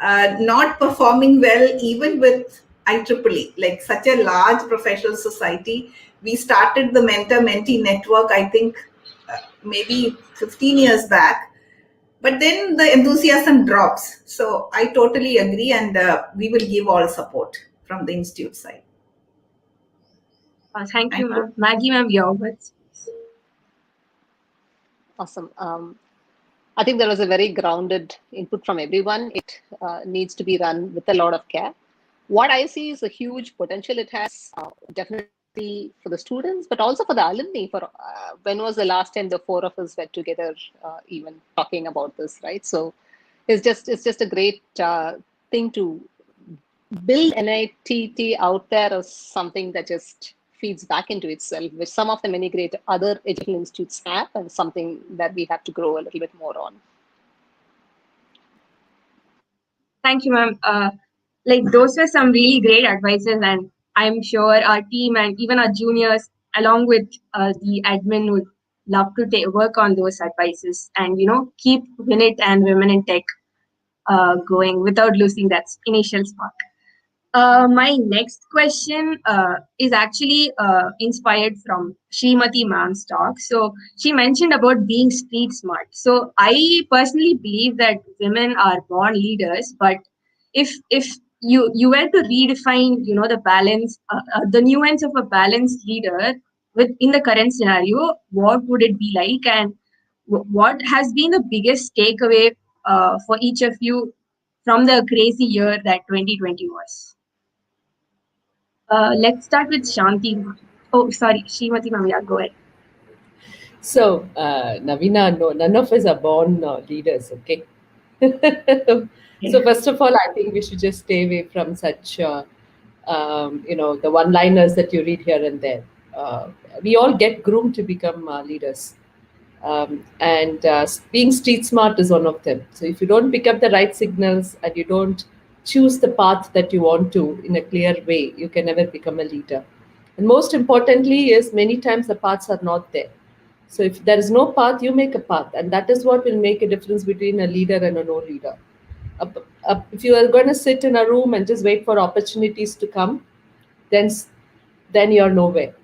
not performing well even with IEEE, like such a large professional society. We started the mentor-mentee network, I think maybe 15 years back, but then the enthusiasm drops. So I totally agree, and we will give all support from the institute side. Thank you, ma'am. Maggie, ma'am, your words. Awesome. I think there was a very grounded input from everyone. It needs to be run with a lot of care. What I see is a huge potential it has, definitely for the students, but also for the alumni. For when was the last time the four of us were together, even talking about this, right? So it's just a great thing to build NIT-T out there as something that just feeds back into itself, which some of the many great other educational institutes have, and something that we have to grow a little bit more on. Thank you, ma'am. Like those were some really great advices, and I'm sure our team and even our juniors, along with the admin, would love to work on those advices and keep WIN-NITT and Women in Tech going without losing that initial spark. My next question is actually inspired from Srimati ma'am's talk. So she mentioned about being street smart. So I personally believe that women are born leaders, but if you were to redefine the balance, the nuance of a balanced leader in the current scenario, what would it be like, and what has been the biggest takeaway for each of you from the crazy year that 2020 was? Let's start with Shanti. Oh, sorry, Srimati ma'am, yeah, go ahead. So, Navina, no, none of us are born leaders, okay? So, first of all, I think we should just stay away from such, the one-liners that you read here and there. We all get groomed to become leaders. And being street smart is one of them. So if you don't pick up the right signals and you don't choose the path that you want to in a clear way, you can never become a leader. And most importantly is many times the paths are not there. So if there is no path, you make a path. And that is what will make a difference between a leader and a no leader. If you are going to sit in a room and just wait for opportunities to come, then you're nowhere.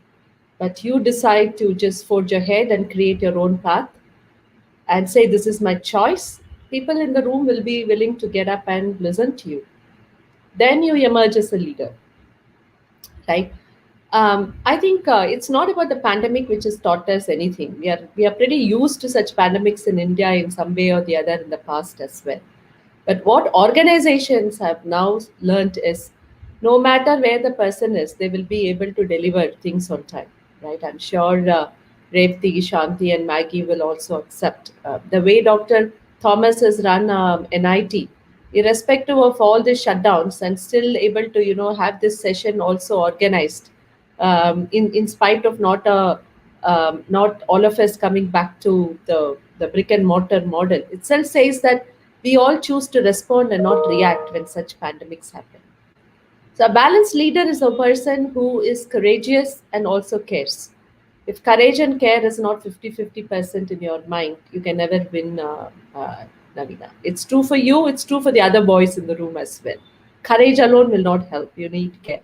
But you decide to just forge ahead and create your own path and say, this is my choice, people in the room will be willing to get up and listen to you. Then you emerge as a leader, right? I think it's not about the pandemic which has taught us anything. We are pretty used to such pandemics in India in some way or the other in the past as well. But what organizations have now learned is, no matter where the person is, they will be able to deliver things on time, right? I'm sure Raviti, Shanti, and Maggie will also accept the way Dr. Thomas has run NIT, irrespective of all the shutdowns, and still able to have this session also organized in spite of not all of us coming back to the brick and mortar model. Itself says that we all choose to respond and not react when such pandemics happen. So a balanced leader is a person who is courageous and also cares. If courage and care is not 50-50% in your mind, you can never win, Navina. It's true for you, it's true for the other boys in the room as well. Courage alone will not help, you need care.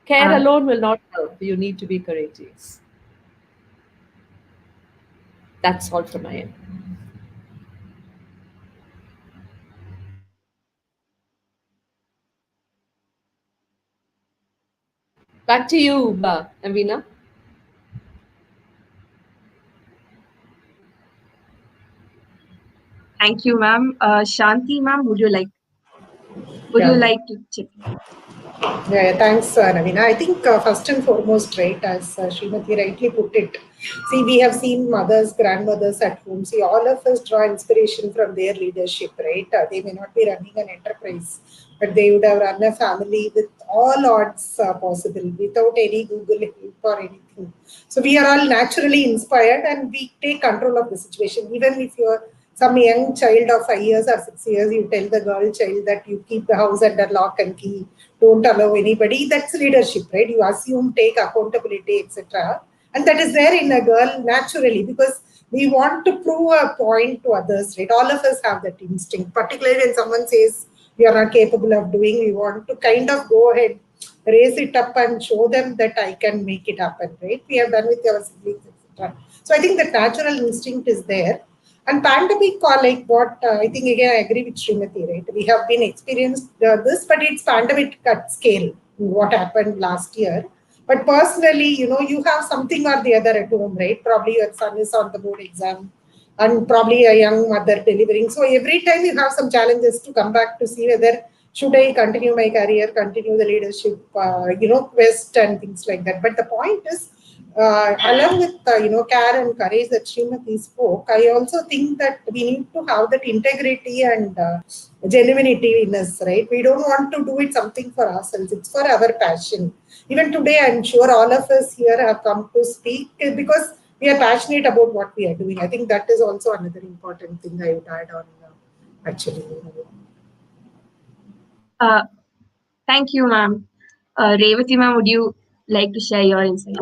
Care alone will not help, you need to be courageous. That's all from my end. Back to you, Navina. Thank you, ma'am. Shanti, ma'am, would you like to chip in? Yeah, thanks, Navina. I think first and foremost, right, as Srimati rightly put it, see, we have seen mothers, grandmothers at home. See, all of us draw inspiration from their leadership, right? They may not be running an enterprise, but they would have run a family with all odds possible, without any Google help or anything. So we are all naturally inspired, and we take control of the situation. Even if you are some young child of 5 years or 6 years, you tell the girl child that you keep the house under lock and key, don't allow anybody. That's leadership, right? You assume, take accountability, etc. And that is there in a girl naturally, because we want to prove a point to others, right? All of us have that instinct, particularly when someone says you are not capable of doing, we want to kind of go ahead, raise it up and show them that I can make it happen, right? We have done with our siblings, etc. So I think that natural instinct is there. And pandemic, like what I think again, I agree with Srimati, right? We have been experienced this, but it's pandemic at scale, what happened last year. But personally, you have something or the other at home, right? Probably your son is on the board exam and probably a young mother delivering. So every time you have some challenges to come back to see whether should I continue my career, continue the leadership, quest and things like that. But the point is, along with care and courage that Srimati spoke, I also think that we need to have that integrity and genuinity in us, right? We don't want to do it something for ourselves; it's for our passion. Even today, I'm sure all of us here have come to speak because we are passionate about what we are doing. I think that is also another important thing I would add on. Actually. Uh, Thank you, ma'am. Revati, ma'am, would you like to share your insights?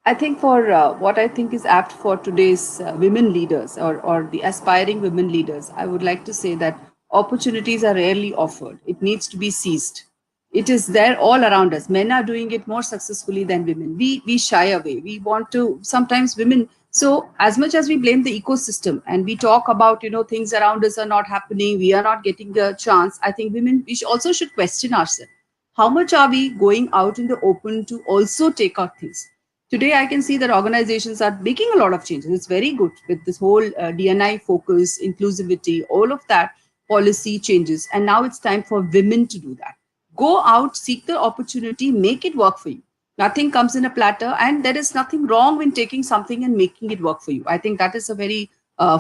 I think for what I think is apt for today's women leaders or the aspiring women leaders, I would like to say that opportunities are rarely offered. It needs to be seized. It is there all around us. Men are doing it more successfully than women. We shy away. We want to sometimes women. So as much as we blame the ecosystem and we talk about things around us are not happening, we are not getting the chance. I think women also should question ourselves. How much are we going out in the open to also take out things? Today I can see that organizations are making a lot of changes. It's very good with this whole DNI focus, inclusivity, all of that policy changes. And now it's time for women to do that. Go out, seek the opportunity, make it work for you. Nothing comes in a platter, and there is nothing wrong in taking something and making it work for you. I think that is a very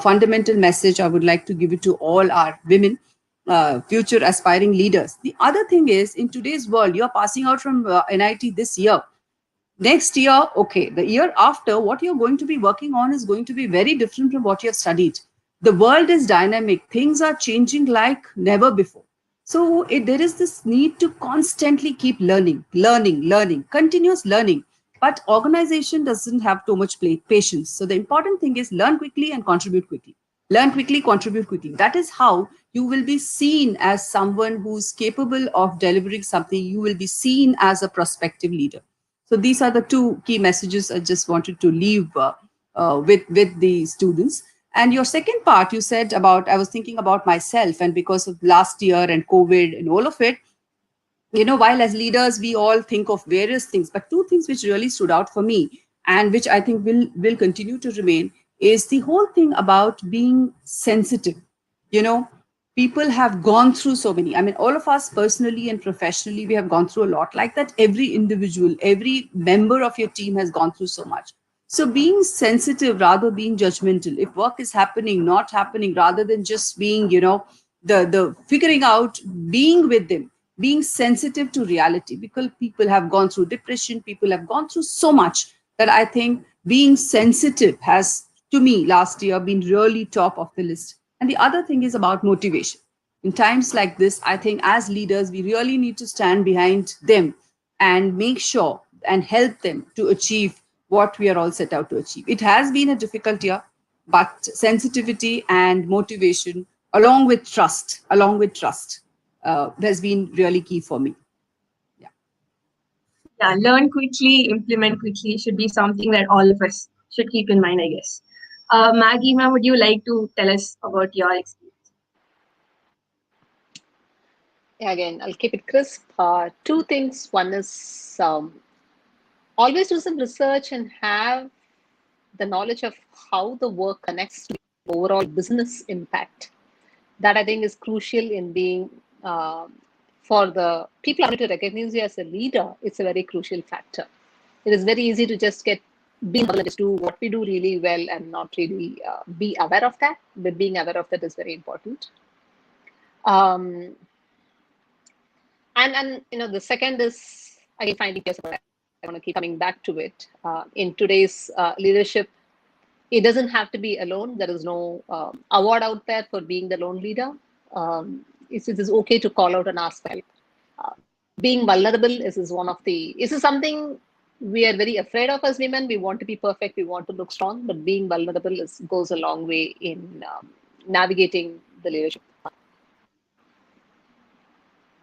fundamental message I would like to give it to all our women, future aspiring leaders. The other thing is, in today's world, you're passing out from NIT this year. Next year, okay, the year after, what you're going to be working on is going to be very different from what you have studied. The world is dynamic. Things are changing like never before. So there is this need to constantly keep learning, continuous learning. But organization doesn't have too much patience. So the important thing is learn quickly and contribute quickly. Learn quickly, contribute quickly. That is how you will be seen as someone who's capable of delivering something. You will be seen as a prospective leader. So these are the two key messages I just wanted to leave with the students. And your second part, you said about, I was thinking about myself, and because of last year and COVID and all of it, while as leaders, we all think of various things, but two things which really stood out for me and which I think will continue to remain is the whole thing about being sensitive. People have gone through so many. I mean, all of us personally and professionally, we have gone through a lot. Like that, every individual, every member of your team has gone through so much. So being sensitive rather being judgmental, if work is happening, not happening, rather than just being, the figuring out, being with them, being sensitive to reality, because people have gone through depression, people have gone through so much that I think being sensitive has, to me, last year been really top of the list. And the other thing is about motivation. In times like this, I think as leaders, we really need to stand behind them and make sure and help them to achieve what we are all set out to achieve. It has been a difficult year, but sensitivity and motivation, along with trust, has been really key for me. Yeah, learn quickly, implement quickly should be something that all of us should keep in mind, I guess. Maggie, ma'am, would you like to tell us about your experience? Yeah, again, I'll keep it crisp. Two things. One is always do some research and have the knowledge of how the work connects to the overall business impact. That I think is crucial in being, for the people to recognize you as a leader, it's a very crucial factor. It is very easy to just just do what we do really well and not really be aware of that. But being aware of that is very important. And the second is again finding yourself. I want to keep coming back to it. In today's leadership, It doesn't have to be alone. There is no award out there for being the lone leader. It is okay to call out and ask help. Being vulnerable is one of the, this is something we are very afraid of as women. We want to be perfect, we want to look strong, but being vulnerable goes a long way in navigating the leadership.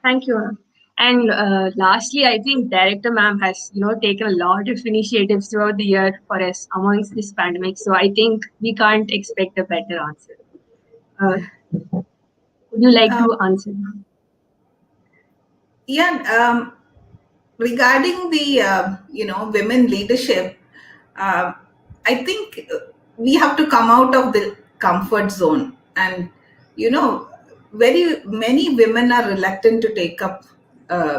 Thank you, ma'am. And lastly, I think Director ma'am has, taken a lot of initiatives throughout the year for us amongst this pandemic. So I think we can't expect a better answer. Would you like to answer, ma'am? Yeah, regarding the women leadership, I think we have to come out of the comfort zone, and very many women are reluctant to take up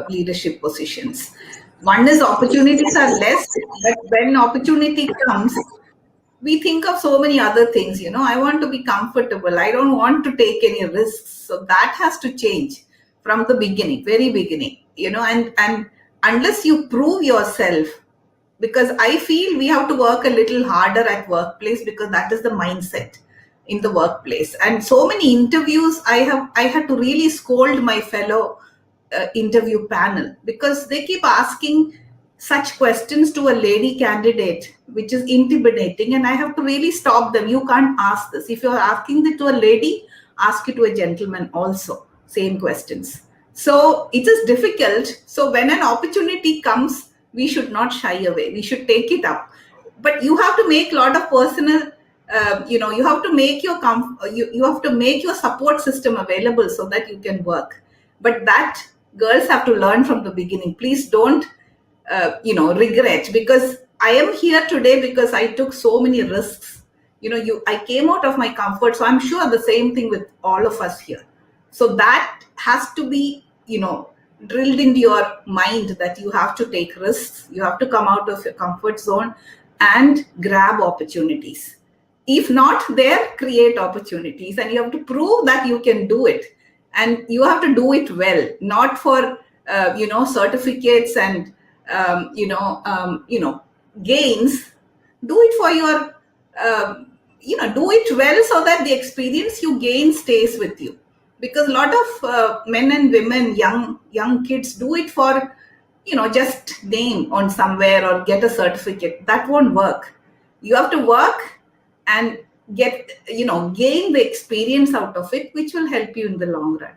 leadership positions. One is opportunities are less, but when opportunity comes, we think of so many other things. I want to be comfortable, I don't want to take any risks. So that has to change from the beginning, very beginning. And unless you prove yourself, because I feel we have to work a little harder at workplace, because that is the mindset in the workplace. And so many interviews, I had to really scold my fellow interview panel, because they keep asking such questions to a lady candidate, which is intimidating, and I have to really stop them. You can't ask this. If you're asking it to a lady, ask it to a gentleman also, same questions. So it is difficult. So when an opportunity comes, we should not shy away, we should take it up. But you have to make a lot of personal you have to make your you have to make your support system available so that you can work. But that girls have to learn from the beginning. Please don't regret, because I am here today because I took so many risks. I came out of my comfort. So I'm sure the same thing with all of us here. So that has to be drilled into your mind, that you have to take risks, you have to come out of your comfort zone and grab opportunities. If not there, create opportunities, and you have to prove that you can do it, and you have to do it well, not for certificates and gains. Do it for your do it well, so that the experience you gain stays with you. Because a lot of men and women, young kids, do it for just name on somewhere or get a certificate. That won't work. You have to work and get gain the experience out of it, which will help you in the long run.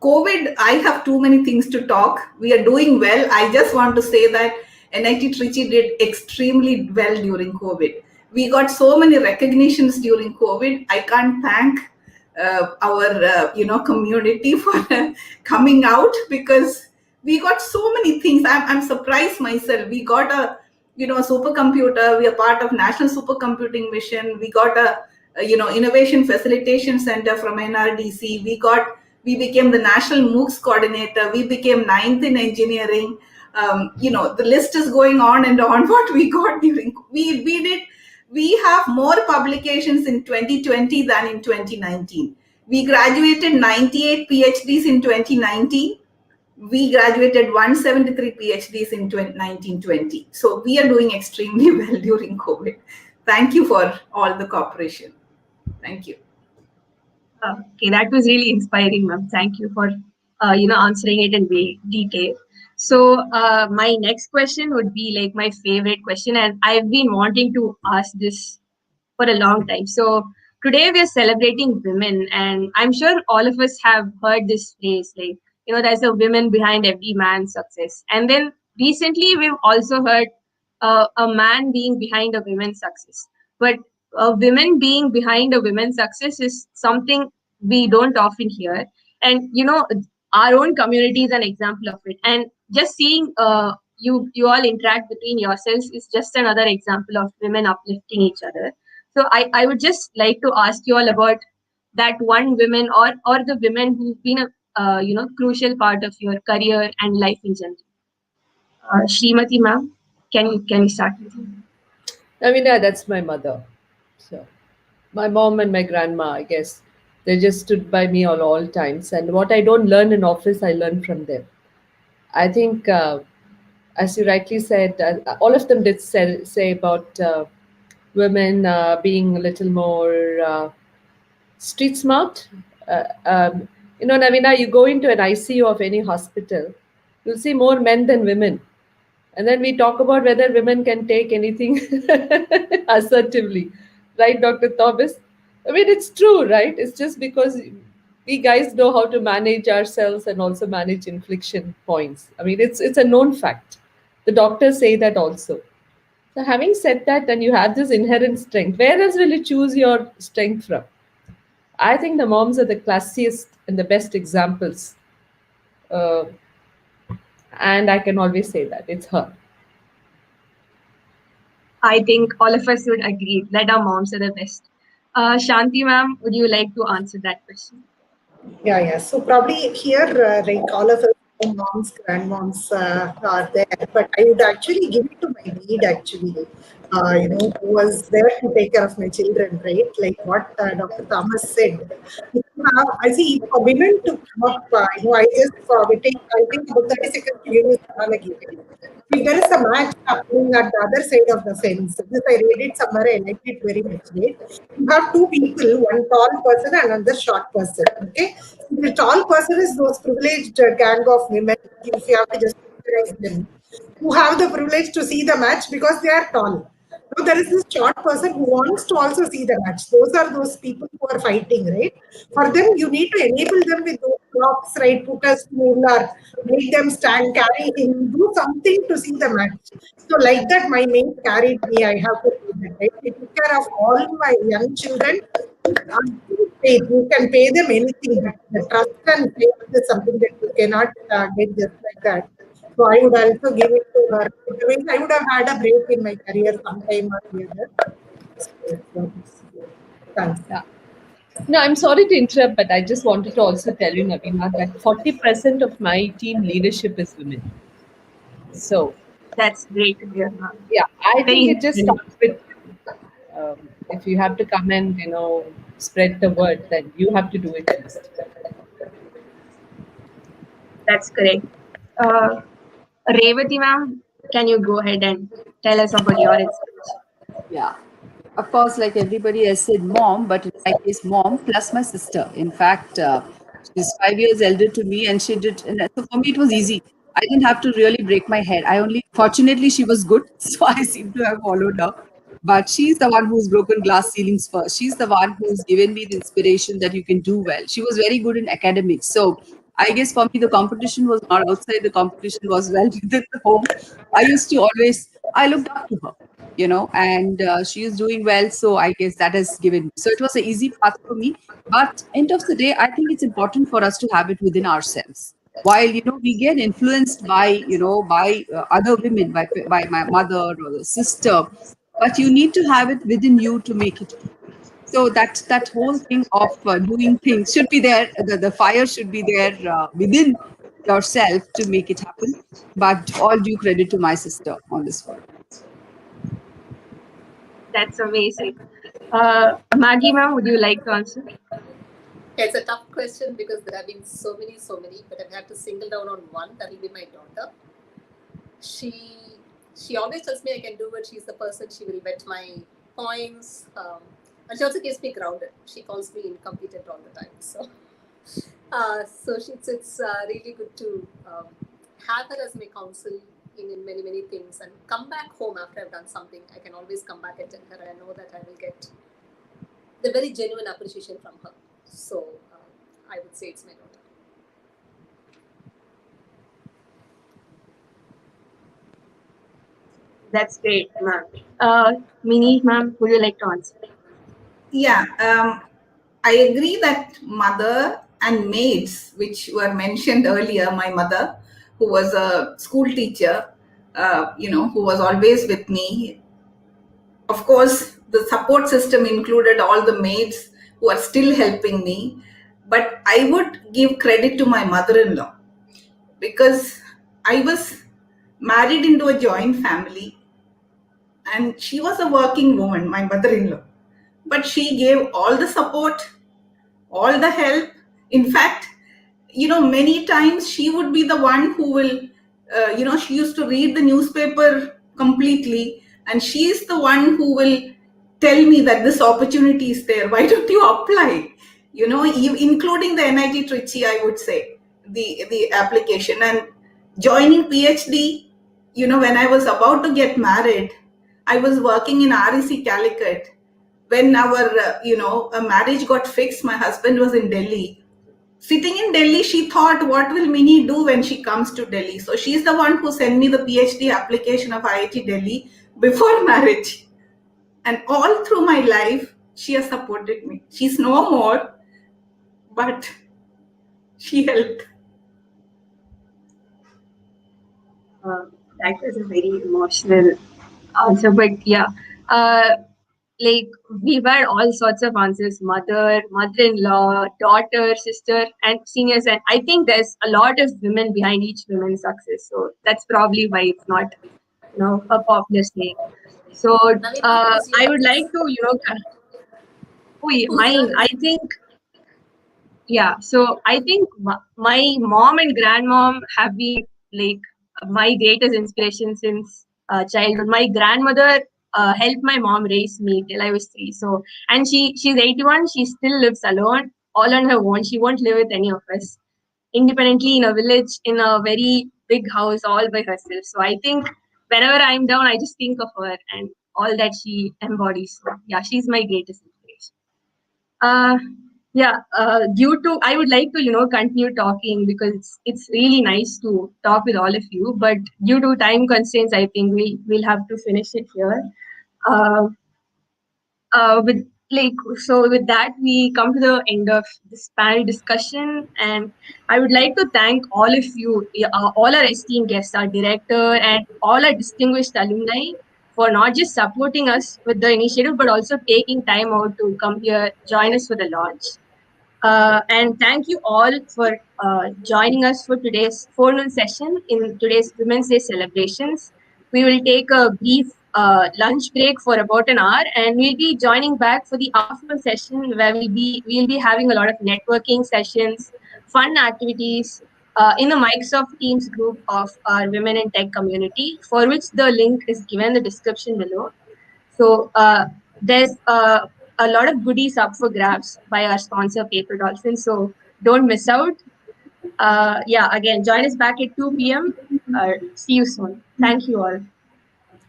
COVID, I have too many things to talk. We are doing well. I just want to say that NIT Trichy did extremely well during COVID. We got so many recognitions during COVID. I can't thank our community for coming out, because we got so many things. I'm surprised myself. We got a supercomputer. We are part of National Supercomputing Mission. We got a Innovation Facilitation Center from NRDC. We became the National MOOCs Coordinator. We became 9th in engineering. The list is going on and on. What we got during we have more publications in 2020 than in 2019. We graduated 98 PhDs in 2019. We graduated 173 PhDs in 2019-20. So we are doing extremely well during COVID. Thank you for all the cooperation. Thank you. Okay, that was really inspiring, ma'am. Thank you for answering it in detail. So my next question would be like my favorite question, and I've been wanting to ask this for a long time. So today we are celebrating women, and I'm sure all of us have heard this phrase, like, there's a woman behind every man's success. And then recently we've also heard a man being behind a woman's success. But women being behind a woman's success is something we don't often hear. And our own community is an example of it. And just seeing you all interact between yourselves is just another example of women uplifting each other. So I would just like to ask you all about that one woman or the women who've been a crucial part of your career and life in general. Srimati ma'am, can you start with you? I mean, that's my mother. So my mom and my grandma, I guess, they just stood by me all times. And what I don't learn in office, I learn from them. I think, as you rightly said, all of them did say about women being a little more street smart. Navina, you go into an ICU of any hospital, you'll see more men than women. And then we talk about whether women can take anything assertively. Right, Dr. Thomas? I mean, it's true, right? It's just because we guys know how to manage ourselves and also manage infliction points. I mean, it's a known fact. The doctors say that also. So having said that, then you have this inherent strength. Where else will you choose your strength from? I think the moms are the classiest and the best examples. Uh, and I can always say that it's her. I think all of us would agree that our moms are the best. Shanti ma'am, would you like to answer that question? Yeah. So probably here, like all of us, moms, grandmoms are there, but I would actually give it to my maid actually, who was there to take care of my children, right? Like what Dr. Thomas said. I see for women to come up, I just I think about 30 seconds to give you analogy. If there is a match happening at the other side of the fence, this I read it somewhere, I liked it very much, right? You have two people, one tall person and another short person, okay? The tall person is those privileged gang of women, if you have to just recognize them, who have the privilege to see the match because they are tall. Now there is this short person who wants to also see the match. Those are those people who are fighting, right? For them, you need to enable them with those props, right? Put a stool or make them stand, carry him, do something to see the match. So like that, my maid carried me. I have to do that, right? I took care of all my young children. You can pay them anything, but the trust and faith is something that you cannot get just like that. So I would also give it to her. Otherwise, I would have had a break in my career sometime or the other. So, thanks. Yeah. No, I'm sorry to interrupt, but I just wanted to also tell you, Navina, that 40% of my team leadership is women. So that's great to hear, ma'am. Yeah, I think it just starts with if you have to come and spread the word, then you have to do it first. That's correct. Raviti ma'am, can you go ahead and tell us about your experience? Yeah. Of course, like everybody has said, mom, but in my case, mom plus my sister. In fact, she's 5 years elder to me, and she did. And so for me, it was easy. I didn't have to really break my head. Fortunately, she was good, so I seem to have followed her. But she's the one who's broken glass ceilings first. She's the one who's given me the inspiration that you can do well. She was very good in academics. So I guess for me, the competition was not outside, the competition was well within the home. I looked up to her, and she is doing well. So I guess that has given me. So it was an easy path for me. But end of the day, I think it's important for us to have it within ourselves. While we get influenced by other women, by my mother or the sister, but you need to have it within you to make it. So that whole thing of doing things should be there. The fire should be there within yourself to make it happen. But all due credit to my sister on this one. That's amazing. Maggie ma'am, would you like to answer? It's a tough question because there have been so many, but I have to single down on one. That will be my daughter. She always tells me I can do it. She's the person. She will vet my points, and she also keeps me grounded. She calls me incompetent all the time. So it's really good to have her as my counsel in many things, and come back home after I've done something. I can always come back and tell her. I know that I will get the very genuine appreciation from her. So I would say it's my daughter. That's great, ma'am. Mini ma'am, would you like to answer? Yeah, I agree that mother and maids, which were mentioned earlier, my mother, who was a school teacher, who was always with me. Of course, the support system included all the maids who are still helping me. But I would give credit to my mother-in-law because I was married into a joint family and she was a working woman, my mother-in-law. But she gave all the support, all the help. In fact, many times she would be the one who will, she used to read the newspaper completely, and she is the one who will tell me that this opportunity is there. Why don't you apply? Including the NIT Trichy, I would say, the application. And joining PhD, when I was about to get married, I was working in REC Calicut. When our, a marriage got fixed, my husband was in Delhi. Sitting in Delhi, she thought, what will Mini do when she comes to Delhi? So she's the one who sent me the PhD application of IIT Delhi before marriage. And all through my life, she has supported me. She's no more, but she helped. That was a very emotional answer, but yeah, like we've had all sorts of answers: mother, mother-in-law, daughter, sister, and seniors. And I think there's a lot of women behind each woman's success. So that's probably why it's not, a popular saying. So I would like to, mine. I think, yeah. So I think my mom and grandmom have been like my greatest inspiration since childhood. My grandmother helped my mom raise me till I was 3. So, and she's 81. She still lives alone, all on her own. She won't live with any of us. Independently in a village, in a very big house, all by herself. So I think whenever I'm down, I just think of her and all that she embodies. So yeah, she's my greatest inspiration. Yeah, due to, I would like to, continue talking because it's really nice to talk with all of you. But due to time constraints, I think we'll have to finish it here. Uh, with with that, we come to the end of this panel discussion, and I would like to thank all of you, all our esteemed guests, our director, and all our distinguished alumni for not just supporting us with the initiative, but also taking time out to come here, join us for the launch. And thank you all for joining us for today's forenoon session in today's Women's Day celebrations. We will take a brief lunch break for about an hour, and we'll be joining back for the afternoon session where we'll be having a lot of networking sessions, fun activities in the Microsoft Teams group of our Women in Tech community, for which the link is given in the description below. So there's a lot of goodies up for grabs by our sponsor, Paper Dolphin. So don't miss out. Yeah, again, join us back at 2 p.m. See you soon. Thank you all.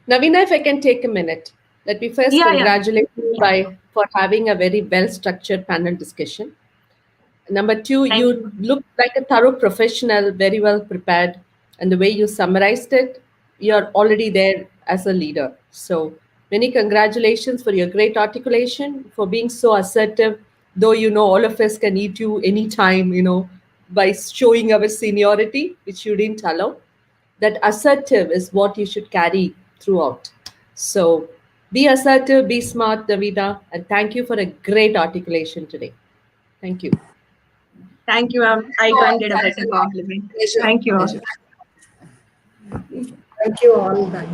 Navina, if I can take a minute, let me first congratulate you for having a very well-structured panel discussion. Number 2, you look like a thorough professional, very well prepared, and the way you summarized it, you're already there as a leader. So many congratulations for your great articulation, for being so assertive, though all of us can eat you anytime, by showing our seniority, which you didn't allow. That assertive is what you should carry throughout. So be assertive, be smart, Davida, and thank you for a great articulation today. Thank you. Thank you. I can't get a better compliment. Pleasure. Thank you all. Thank you all. Bye.